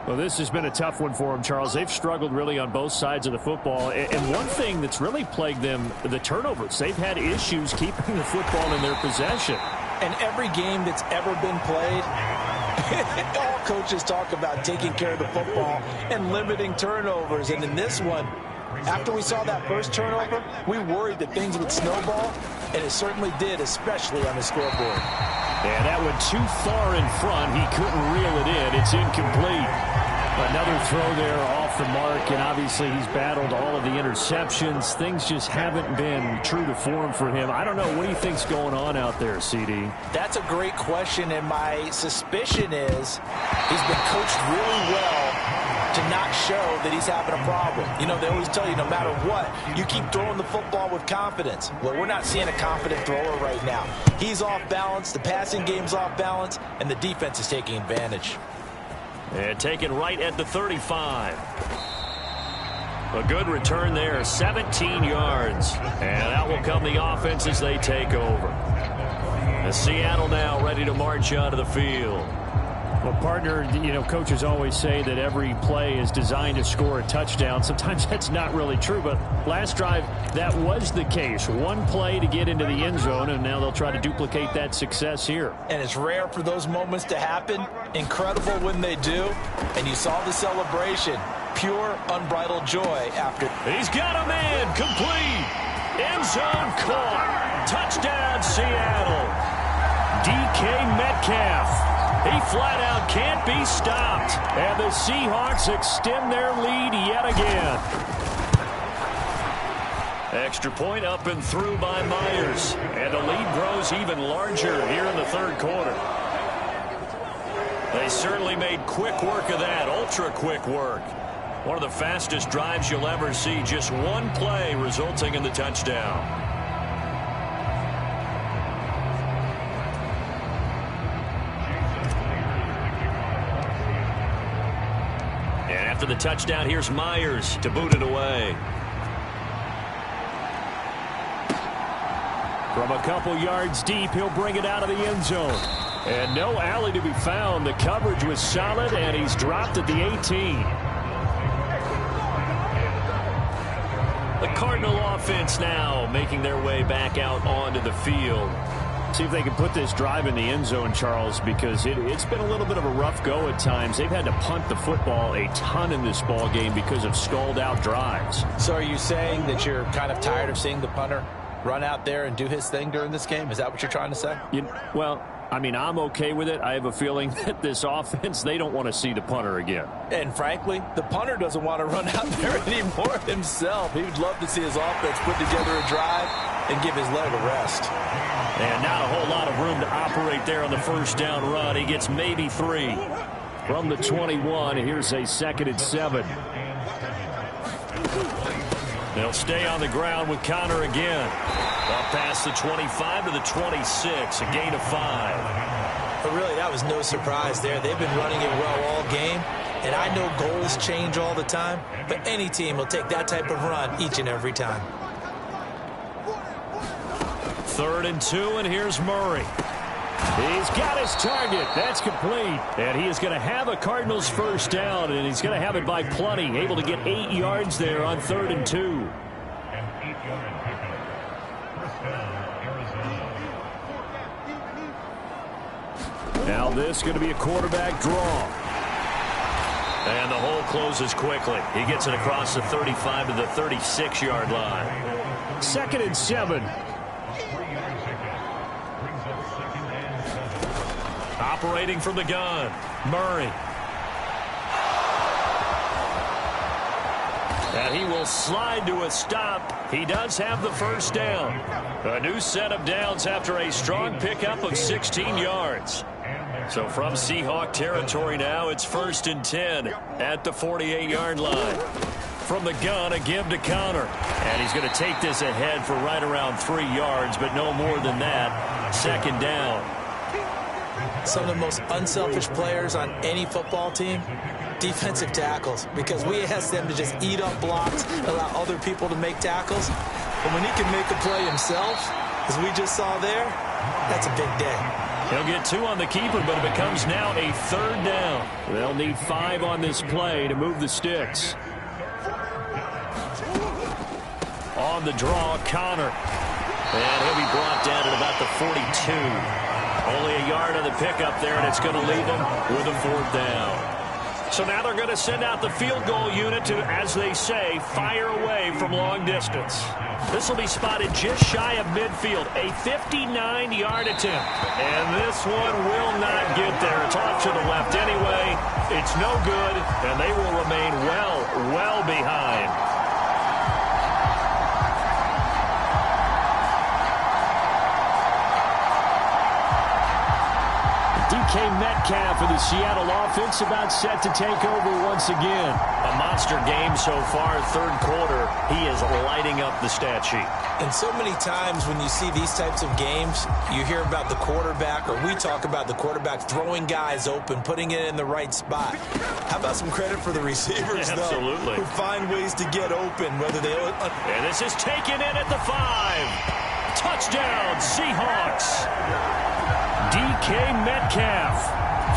S6: Well, this has been a tough one for them, Charles. They've struggled really on both sides of the football. And one thing that's really plagued them, the turnovers. They've had issues keeping the football in their possession.
S5: And every game that's ever been played, all coaches talk about taking care of the football and limiting turnovers. And in this one, after we saw that first turnover, we worried that things would snowball, and it certainly did, especially on the scoreboard.
S6: And that went too far in front. He couldn't reel it in. It's incomplete. Another throw there off the mark, and obviously he's battled all of the interceptions. Things just haven't been true to form for him. I don't know. What do you think's going on out there, CD?
S5: That's a great question, and my suspicion is he's been coached really well to not show that he's having a problem. You know, they always tell you no matter what, you keep throwing the football with confidence. Well, we're not seeing a confident thrower right now. He's off balance, the passing game's off balance, and the defense is taking advantage.
S3: And taken right at the 35. A good return there, 17 yards. And out will come the offense as they take over. And Seattle now ready to march onto the field.
S6: Well, partner, coaches always say that every play is designed to score a touchdown. Sometimes that's not really true, but last drive, that was the case. One play to get into the end zone, and now they'll try to duplicate that success here.
S5: And it's rare for those moments to happen. Incredible when they do. And you saw the celebration. Pure, unbridled joy after.
S3: He's got a man, complete. End zone caught. Touchdown, Seattle. DK Metcalf. He flat out can't be stopped. And the Seahawks extend their lead yet again. Extra point up and through by Myers. And the lead grows even larger here in the third quarter. They certainly made quick work of that, ultra quick work. One of the fastest drives you'll ever see. Just one play resulting in the touchdown. After the touchdown, here's Myers to boot it away.
S6: From a couple yards deep, he'll bring it out of the end zone. And no alley to be found. The coverage was solid, and he's dropped at the 18.
S3: The Cardinal offense now making their way back out onto the field.
S6: See if they can put this drive in the end zone, Charles, because it's been a little bit of a rough go at times. They've had to punt the football a ton in this ball game because of stalled-out drives.
S5: So are you saying that you're kind of tired of seeing the punter run out there and do his thing during this game? Is that what you're trying to say?
S6: Well, I mean, I'm okay with it. I have a feeling that this offense, they don't want to see the punter again.
S5: And frankly, the punter doesn't want to run out there anymore himself. He would love to see his offense put together a drive and give his leg a rest.
S3: And not a whole lot of room to operate there on the first down run. He gets maybe 3.
S6: From the 21, here's a 2nd and 7.
S3: They'll stay on the ground with Connor again. Up past the 25 to the 26, a gain of 5.
S4: But really, that was no surprise there. They've been running it well all game. And I know goals change all the time, but any team will take that type of run each and every time.
S3: 3rd and 2, and here's Murray.
S6: He's got his target. That's complete. And he is going to have a Cardinals first down, and he's going to have it by plenty. Able to get 8 yards there on 3rd and 2. Now this is going to be a quarterback draw.
S3: And the hole closes quickly. He gets it across the 35 to the 36-yard line.
S6: 2nd and 7.
S3: Operating from the gun, Murray. And he will slide to a stop. He does have the first down. A new set of downs after a strong pickup of 16 yards. So from Seahawk territory now, it's 1st and 10 at the 48-yard line. From the gun, a give to Connor. And he's going to take this ahead for right around 3 yards, but no more than that. 2nd down.
S4: Some of the most unselfish players on any football team, defensive tackles, because we ask them to just eat up blocks, allow other people to make tackles. But when he can make a play himself, as we just saw there, that's a big day.
S3: He'll get 2 on the keeper, but it becomes now a 3rd down.
S6: They'll need 5 on this play to move the sticks.
S3: On the draw, Connor. And he'll be brought down at about the 42. Only a yard on the pickup there, and it's going to leave him with a 4th down. So now they're going to send out the field goal unit to, as they say, fire away from long distance. This will be spotted just shy of midfield, a 59-yard attempt. And this one will not get there. It's off to the left anyway. It's no good, and they will remain well behind.
S6: DK Metcalf of the Seattle offense about set to take over once again.
S3: A monster game so far, third quarter. He is lighting up the stat sheet.
S4: And so many times when you see these types of games, you hear about the quarterback, or we talk about the quarterback throwing guys open, putting it in the right spot. How about some credit for the receivers, though,
S3: absolutely,
S4: who find ways to get open, whether they...
S3: And this is taken in at the 5. Touchdown, Seahawks. DK Metcalf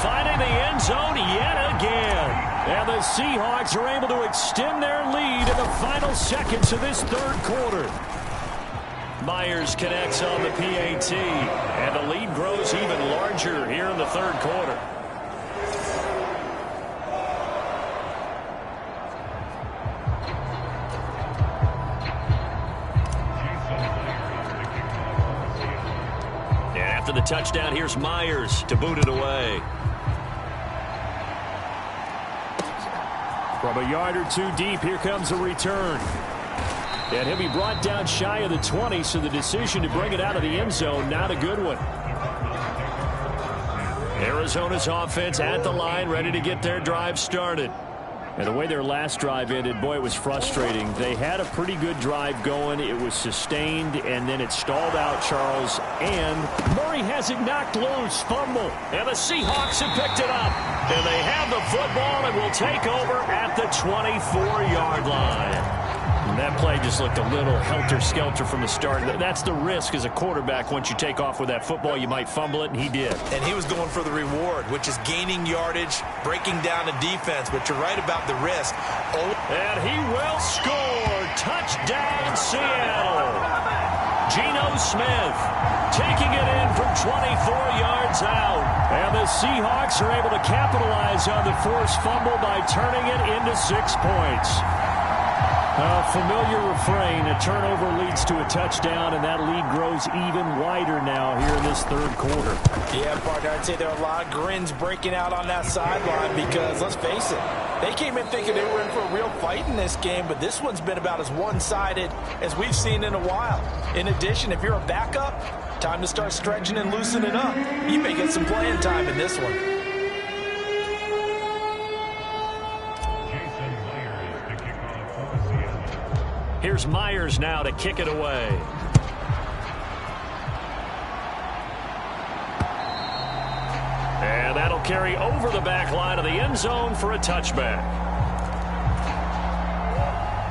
S3: finding the end zone yet again. And the Seahawks are able to extend their lead in the final seconds of this third quarter. Myers connects on the PAT, and the lead grows even larger here in the third quarter. And after the touchdown, here's Myers to boot it away.
S6: From a yard or two deep, here comes a return. And he'll be brought down shy of the 20, so the decision to bring it out of the end zone, not a good one. Arizona's offense at the line, ready to get their drive started. And the way their last drive ended, boy, it was frustrating. They had a pretty good drive going. It was sustained, and then it stalled out, Charles. And Murray has it knocked loose. Fumble. And the Seahawks have picked it up. And they have the football and will take over at the 24-yard line. And that play just looked a little helter-skelter from the start. That's the risk as a quarterback. Once you take off with that football, you might fumble it, and he did.
S4: And he was going for the reward, which is gaining yardage, breaking down the defense. But you're right about the risk.
S3: And he will score. Touchdown, Seattle. Geno Smith taking it in from 24 yards out. And the Seahawks are able to capitalize on the forced fumble by turning it into 6 points. A familiar refrain, a turnover leads to a touchdown, and that lead grows even wider now here in this third quarter.
S5: Yeah, partner, I'd say there are a lot of grins breaking out on that sideline because, let's face it, they came in thinking they were in for a real fight in this game, but this one's been about as one-sided as we've seen in a while. In addition, if you're a backup, time to start stretching and loosening up. You may get some playing time in this one.
S3: Here's Myers now to kick it away. And that'll carry over the back line of the end zone for a touchback.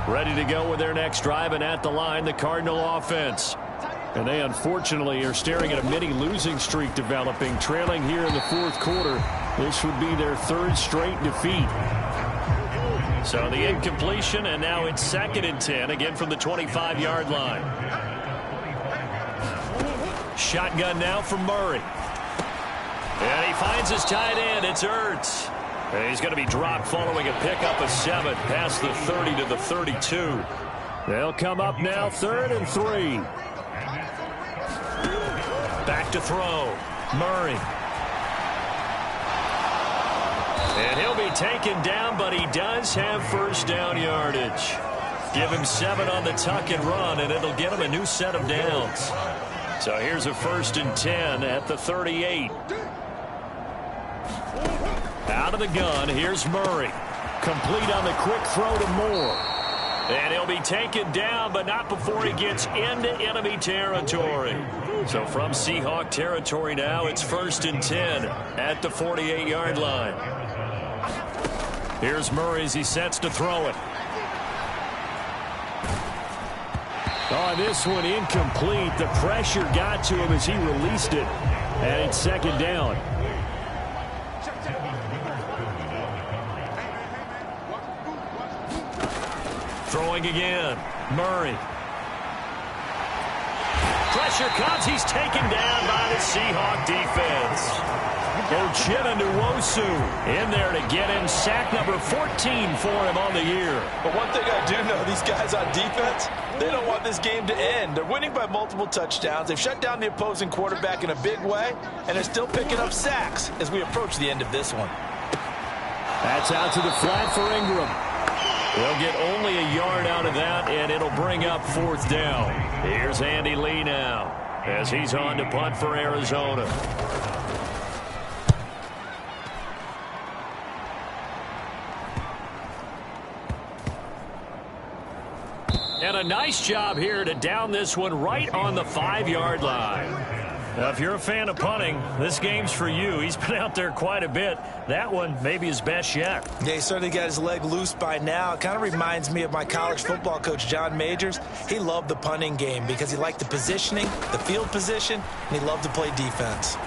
S3: Ready to go with their next drive, and at the line, the Cardinal offense. And they unfortunately are staring at a mini losing streak developing, trailing here in the fourth quarter. This would be their third straight defeat. So the incompletion, and now it's 2nd and 10, again from the 25-yard line. Shotgun now from Murray. And he finds his tight end. It's Ertz. And he's going to be dropped following a pickup of 7 past the 30 to the 32.
S6: They'll come up now 3rd and 3.
S3: Back to throw. Murray. And he'll be taken down, but he does have first down yardage. Give him 7 on the tuck and run, and it'll get him a new set of downs. So here's a 1st and 10 at the 38. Out of the gun, here's Murray. Complete on the quick throw to Moore. And he'll be taken down, but not before he gets into enemy territory. So from Seahawk territory now, it's 1st and 10 at the 48-yard line. Here's Murray as he sets to throw it.
S6: Oh, this one incomplete. The pressure got to him as he released it. And it's 2nd down.
S3: Throwing again. Murray. Pressure comes. He's taken down by the Seahawk defense. Nwosu in there to get him. Sack number 14 for him on the year.
S5: But one thing I do know, these guys on defense, they don't want this game to end. They're winning by multiple touchdowns. They've shut down the opposing quarterback in a big way, and they're still picking up sacks as we approach the end of this one.
S6: That's out to the flat for Ingram.
S3: They'll get only a yard out of that, and it'll bring up 4th down. Here's Andy Lee now as he's on to punt for Arizona. And a nice job here to down this one right on the 5-yard line. Now, if you're a fan of punting, this game's for you. He's been out there quite a bit. That one maybe his best yet.
S5: Yeah, he certainly got his leg loose by now. It kind of reminds me of my college football coach, John Majors. He loved the punting game because he liked the positioning, the field position, and he loved to play defense.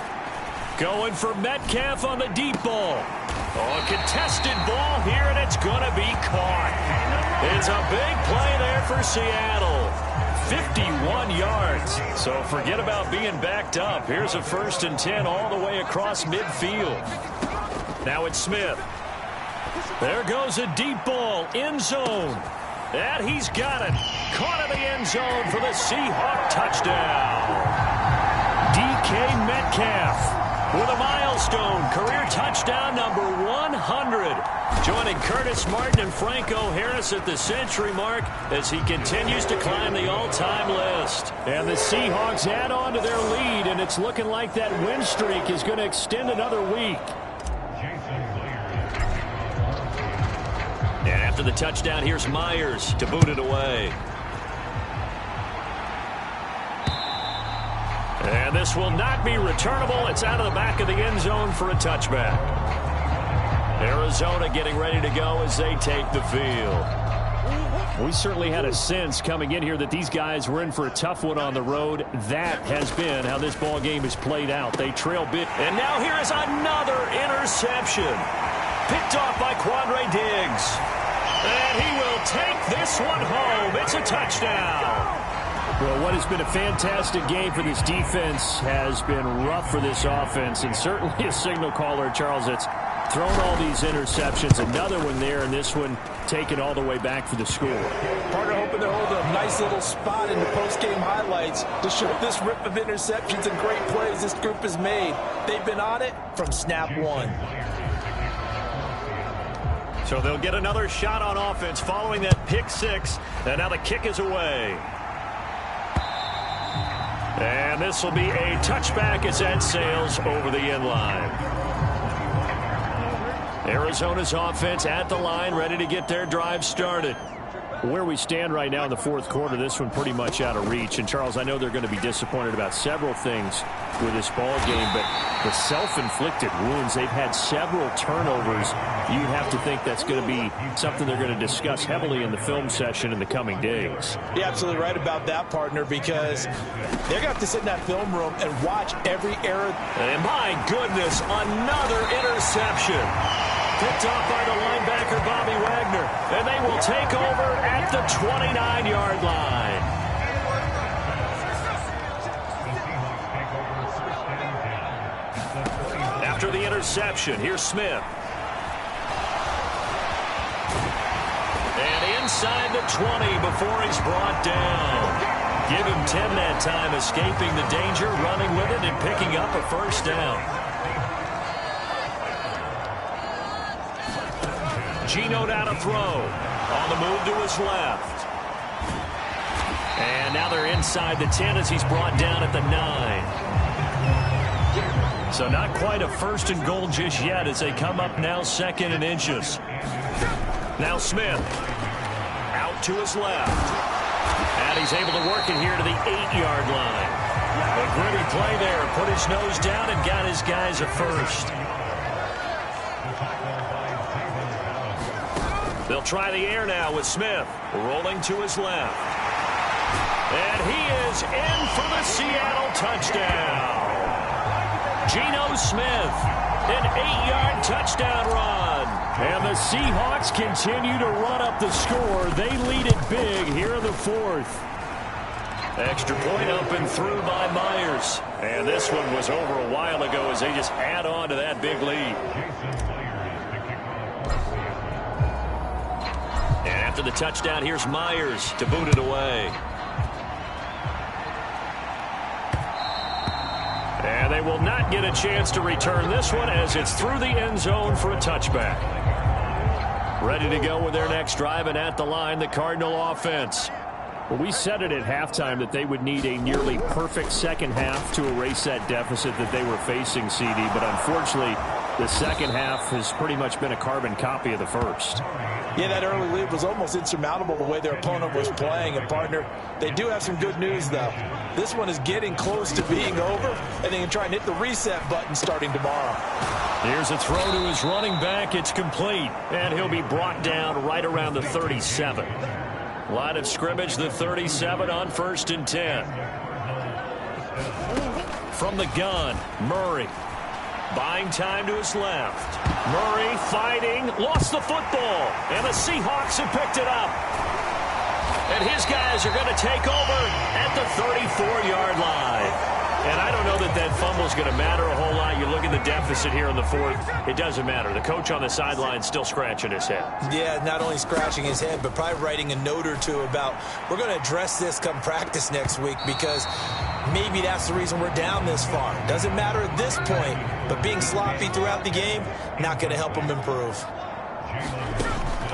S3: Going for Metcalf on the deep ball. Oh, a contested ball here, and it's going to be caught. It's a big play there for Seattle. 51 yards. So forget about being backed up. Here's a 1st and 10 all the way across midfield. Now it's Smith. There goes a deep ball, end zone. And he's got it. Caught in the end zone for the Seahawk touchdown. DK Metcalf with a milestone career touchdown number 100. Joining Curtis Martin and Franco Harris at the century mark as he continues to climb the all-time list. And the Seahawks add on to their lead, and it's looking like that win streak is going to extend another week. And after the touchdown, here's Myers to boot it away. And this will not be returnable. It's out of the back of the end zone for a touchback. Arizona getting ready to go as they take the field. We certainly had a sense coming in here that these guys were in for a tough one on the road. That has been how this ball game is played out. They trail bit. And now here is another interception. Picked off by Quandre Diggs. And he will take this one home. It's a touchdown. Well, what has been a fantastic game for this defense has been rough for this offense, and certainly a signal caller, Charles, that's thrown all these interceptions. Another one there, and this one taken all the way back for the score.
S5: Partner hoping to hold a nice little spot in the post-game highlights to show this rip of interceptions and great plays this group has made. They've been on it from snap one.
S3: So they'll get another shot on offense following that pick six, and now the kick is away. And this will be a touchback as that sails over the end line. Arizona's offense at the line, ready to get their drive started. Where we stand right now in the fourth quarter, this one pretty much out of reach. And, Charles, I know they're going to be disappointed about several things with this ball game, but the self-inflicted wounds, they've had several turnovers. You'd have to think that's going to be something they're going to discuss heavily in the film session in the coming days.
S5: You're absolutely right about that, partner, because they're going to have to sit in that film room and watch every error.
S3: And, my goodness, another interception. Picked off by the linebacker, Bobby Wagner. And they will take over at the 29-yard line. After the interception, here's Smith. And inside the 20 before he's brought down. Give him 10 that time, escaping the danger, running with it, and picking up a first down. Geno now to throw. On the move to his left. And now they're inside the 10 as he's brought down at the 9. So not quite a first and goal just yet as they come up now 2nd and inches. Now Smith. Out to his left. And he's able to work it here to the 8-yard line. A gritty play there. Put his nose down and got his guys a first. They'll try the air now with Smith. Rolling to his left. And he is in for the Seattle touchdown. Geno Smith, an 8-yard touchdown run. And the Seahawks continue to run up the score. They lead it big here in the fourth. Extra point up and through by Myers. And this one was over a while ago as they just add on to that big lead. And after the touchdown, here's Myers to boot it away. And they will not get a chance to return this one as it's through the end zone for a touchback. Ready to go with their next drive, and at the line, the Cardinal offense. Well, we said it at halftime that they would need a nearly perfect second half to erase that deficit that they were facing, CD. But unfortunately, the second half has pretty much been a carbon copy of the first.
S5: Yeah, that early lead was almost insurmountable the way their opponent was playing. And, partner, they do have some good news, though. This one is getting close to being over, and they can try and hit the reset button starting tomorrow.
S3: Here's a throw to his running back. It's complete, and he'll be brought down right around the 37. Line of scrimmage, the 37 on 1st and 10. From the gun, Murray. Buying time to his left. Murray fighting, lost the football, and the Seahawks have picked it up. And his guys are going to take over at the 34-yard line. And I don't know that that fumble is going to matter a whole lot. You look at the deficit here in the 4th. It doesn't matter. The coach on the sideline still scratching his head.
S4: Yeah, not only scratching his head, but probably writing a note or two about we're going to address this come practice next week because maybe that's the reason we're down this far. Doesn't matter at this point, but being sloppy throughout the game, not going to help him improve.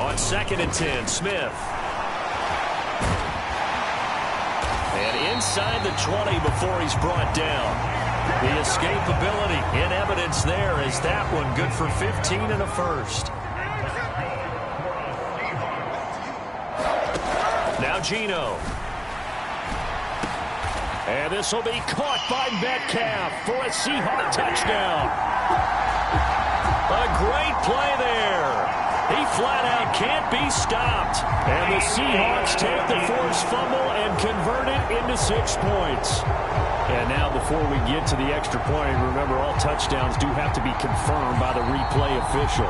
S3: On 2nd and 10, Smith. And inside the 20 before he's brought down. The escapability in evidence there is that one good for 15 and a first. Now Geno. And this will be caught by Metcalf for a Seahawk touchdown. A great play there. He flat out can't be stopped. And the Seahawks take the forced fumble and convert it into 6 points. And now before we get to the extra point, remember all touchdowns do have to be confirmed by the replay official.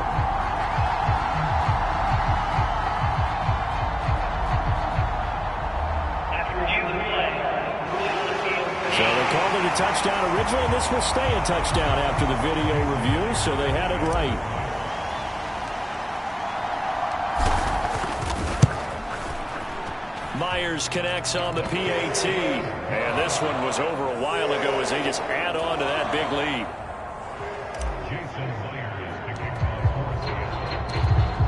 S3: So they called it a touchdown originally, and this will stay a touchdown after the video review, so they had it right. Myers connects on the PAT. And this one was over a while ago as they just add on to that big lead.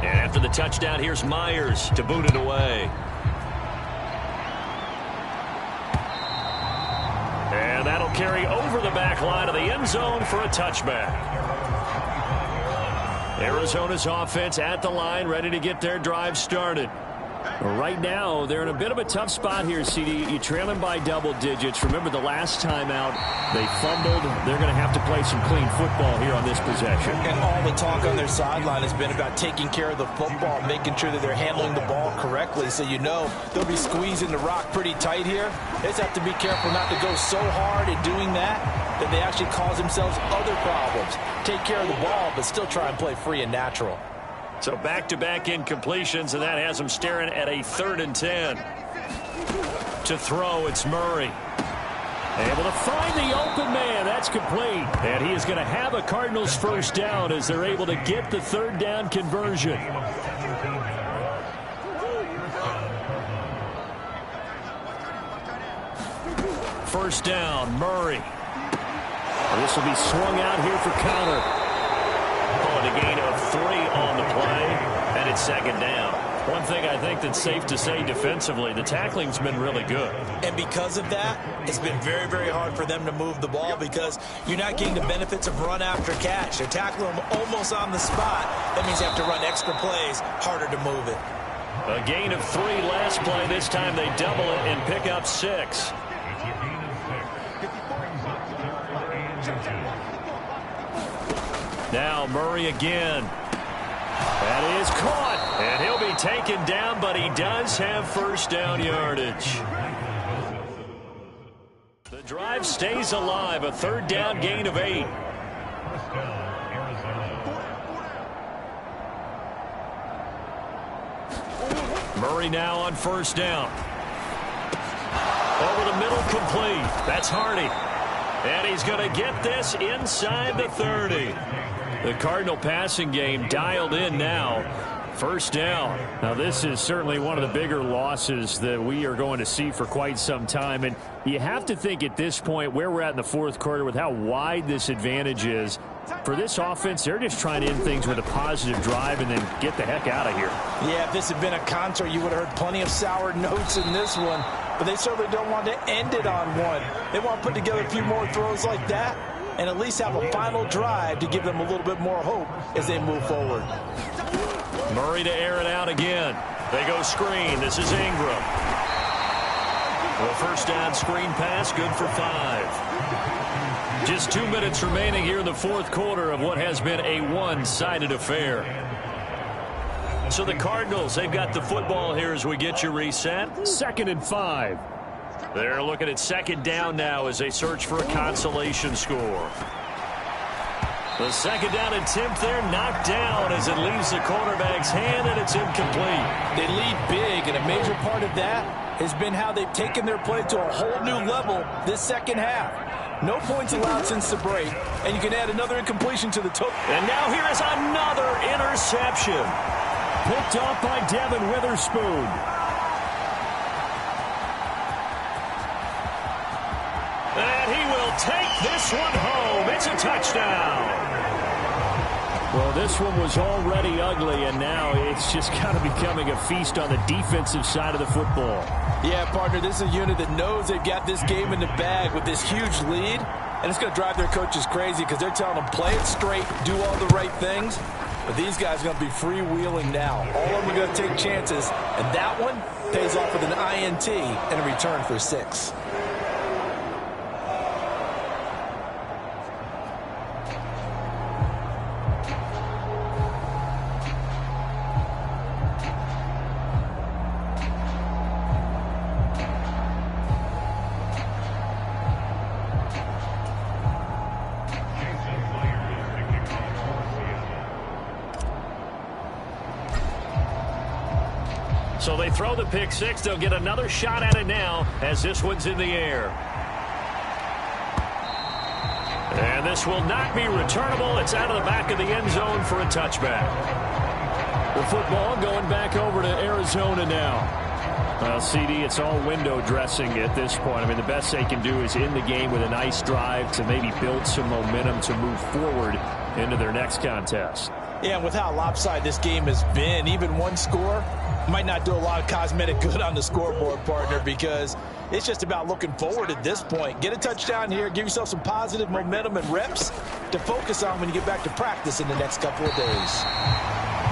S3: And after the touchdown, here's Myers to boot it away. And that'll carry over the back line of the end zone for a touchback. Arizona's offense at the line, ready to get their drive started. Right now, they're in a bit of a tough spot here, CD. You trail them by double digits. Remember the last time out, they fumbled. They're going to have to play some clean football here on this possession.
S5: And all the talk on their sideline has been about taking care of the football, making sure that they're handling the ball correctly. So you know they'll be squeezing the rock pretty tight here. They just have to be careful not to go so hard at doing that they actually cause themselves other problems. Take care of the ball, but still try and play free and natural.
S3: So back-to-back incompletions, and that has them staring at a 3rd and 10. To throw, it's Murray. Able to find the open man. That's complete. And he is going to have a Cardinals first down as they're able to get the 3rd down conversion. First down, Murray. And this will be swung out here for counter. Oh, and a gain of 3 on the play, and it's 2nd down. One thing I think that's safe to say defensively, the tackling's been really good.
S4: And because of that, it's been very, very hard for them to move the ball because you're not getting the benefits of run after catch. They're tackling them almost on the spot. That means you have to run extra plays, harder to move it.
S3: A gain of 3 last play. This time they double it and pick up 6. Now Murray again. That is caught, and he'll be taken down, but he does have first down yardage. The drive stays alive, a 3rd down gain of 8. Murray now on first down. Over the middle, complete. That's Hardy. And he's going to get this inside the 30. The Cardinal passing game dialed in now. First down. Now, this is certainly one of the bigger losses that we are going to see for quite some time. And you have to think at this point where we're at in the 4th quarter with how wide this advantage is. For this offense, they're just trying to end things with a positive drive and then get the heck out of here.
S5: Yeah, if this had been a concert, you would have heard plenty of sour notes in this one. But they certainly don't want to end it on one. They want to put together a few more throws like that and at least have a final drive to give them a little bit more hope as they move forward.
S3: Murray to air it out again. They go screen. This is Ingram. The first down screen pass, good for 5. Just 2 minutes remaining here in the fourth quarter of what has been a one-sided affair. So the Cardinals, they've got the football here as we get you reset.
S6: 2nd and 5.
S3: They're looking at second down now as they search for a consolation score. The second down attempt there knocked down as it leaves the quarterback's hand, and it's incomplete.
S5: They lead big, and a major part of that has been how they've taken their play to a whole new level this second half. No points allowed since the break, and you can add another incompletion to the total.
S3: And now here is another interception.
S6: Picked off by Devin Witherspoon.
S3: And he will take this one home. It's a touchdown.
S6: Well, this one was already ugly, and now it's just kind of becoming a feast on the defensive side of the football.
S5: Yeah, partner, this is a unit that knows they've got this game in the bag with this huge lead, and it's going to drive their coaches crazy because they're telling them play it straight, do all the right things. But these guys are going to be freewheeling now. All of them are going to take chances, and that one pays off with an INT and a return for 6.
S3: So they throw the pick 6. They'll get another shot at it now as this one's in the air. And this will not be returnable. It's out of the back of the end zone for a touchback.
S6: The football going back over to Arizona now. Well, CD, it's all window dressing at this point. I mean, the best they can do is end the game with a nice drive to maybe build some momentum to move forward into their next contest.
S5: Yeah, and with how lopsided this game has been, even one score might not do a lot of cosmetic good on the scoreboard, partner, because it's just about looking forward at this point. Get a touchdown here, give yourself some positive momentum and reps to focus on when you get back to practice in the next couple of days.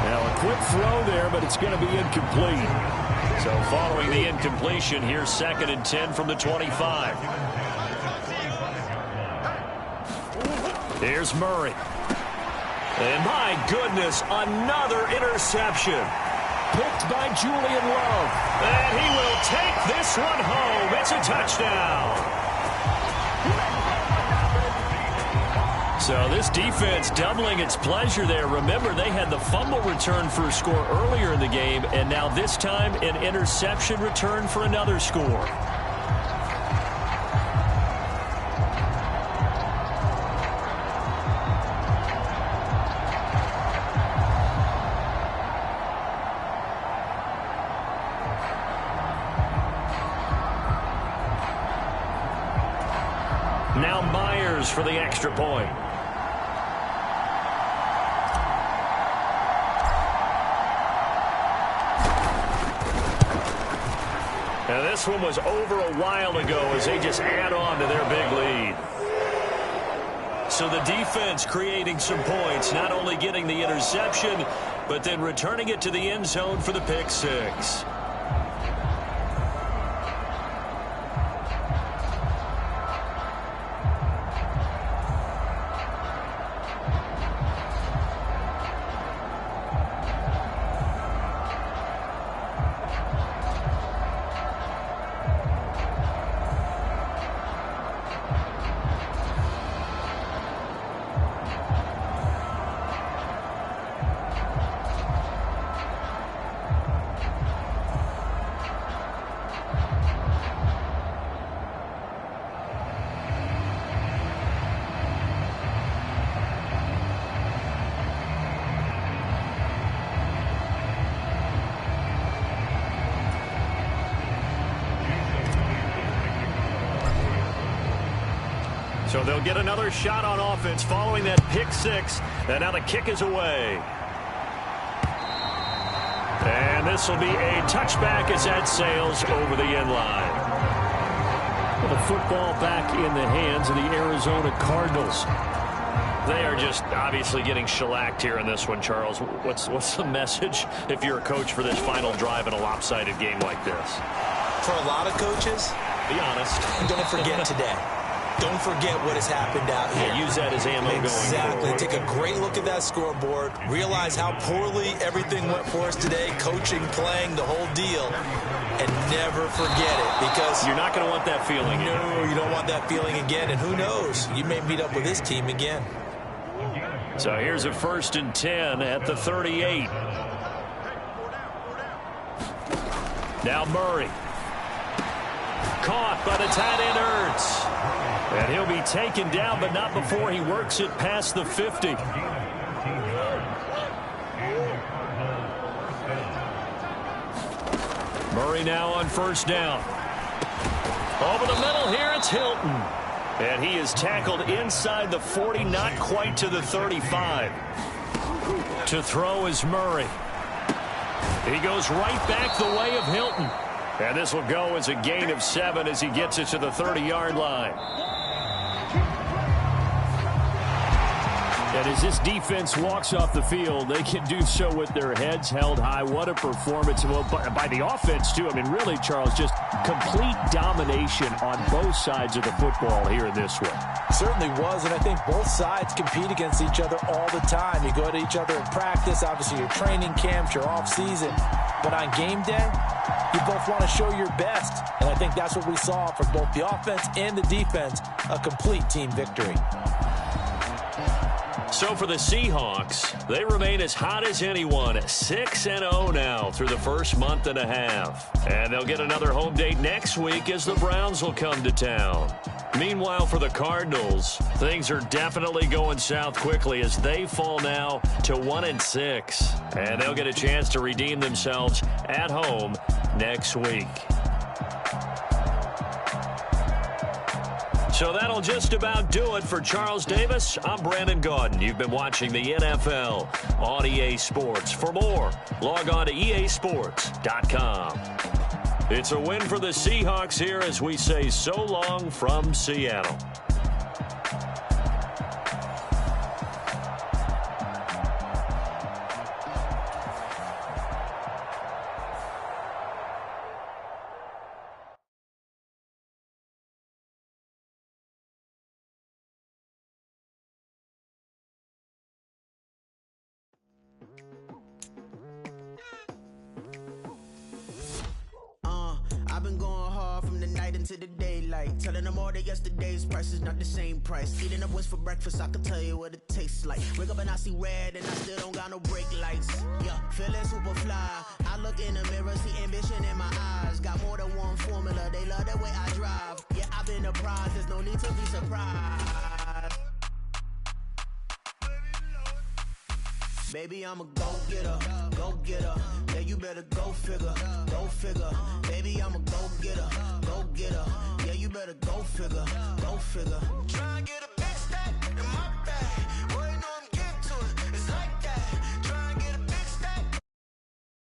S6: Now, a quick throw there, but it's going to be incomplete.
S3: So following the incompletion, here's 2nd and 10 from the 25. Here's Murray. And my goodness, another interception.
S6: Picked by Julian Love.
S3: And he will take this one home. It's a touchdown. So this defense doubling its pleasure there. Remember, they had the fumble return for a score earlier in the game, and now this time an interception return for another score. Now Myers for the extra point. Now this one was over a while ago as they just add on to their big lead. So the defense creating some points, not only getting the interception, but then returning it to the end zone for the pick 6. So they'll get another shot on offense following that pick 6. And now the kick is away. And this will be a touchback as that sails over the end line.
S6: Well, the football back in the hands of the Arizona Cardinals.
S3: They are just obviously getting shellacked here in this one, Charles. What's the message if you're a coach for this final drive in a lopsided game like this?
S4: For a lot of coaches,
S3: be honest.
S4: Don't forget today. Don't forget what has happened out here.
S3: Yeah, use that as ammo going forward.
S4: Exactly. Take a great look at that scoreboard. Realize how poorly everything went for us today. Coaching, playing, the whole deal. And never forget it, because
S3: you're not going to want that feeling.
S4: No, you don't want that feeling again. And who knows? You may meet up with this team again.
S3: So here's a 1st and 10 at the 38. Now Murray. Caught by the tight end Ertz. And he'll be taken down, but not before he works it past the 50. Murray now on 1st down. Over the middle here, it's Hilton. And he is tackled inside the 40, not quite to the 35. To throw is Murray. He goes right back the way of Hilton. And this will go as a gain of 7 as he gets it to the 30-yard line. And as this defense walks off the field, they can do so with their heads held high. What a performance. Well, by the offense, too. I mean, really, Charles, just complete domination on both sides of the football here in this one.
S5: Certainly was, and I think both sides compete against each other all the time. You go to each other in practice, obviously your training camps, your off-season. But on game day, you both want to show your best. And I think that's what we saw from both the offense and the defense, a complete team victory.
S3: So for the Seahawks, they remain as hot as anyone, 6-0 now through the first month and a half. And they'll get another home date next week as the Browns will come to town. Meanwhile, for the Cardinals, things are definitely going south quickly as they fall now to 1-6. And they'll get a chance to redeem themselves at home next week. So that'll just about do it for Charles Davis. I'm Brandon Gaudin. You've been watching the NFL on EA Sports. For more, log on to easports.com. It's a win for the Seahawks here as we say so long from Seattle.
S1: I've been going hard from the night into the daylight. Telling them all that yesterday's price is not the same price. Eating up wings for breakfast, I can tell you what it tastes like. Wake up and I see red and I still don't got no brake lights. Yeah, feeling super fly. I look in the mirror, see ambition in my eyes. Got more than one formula, they love the way I drive. Yeah, I've been a prize, there's no need to be surprised. Baby, I'm a go-getter, go-getter. Yeah, you better go figure, go figure. Baby, I'm a go-getter, go-getter. Yeah, you better go figure, go figure.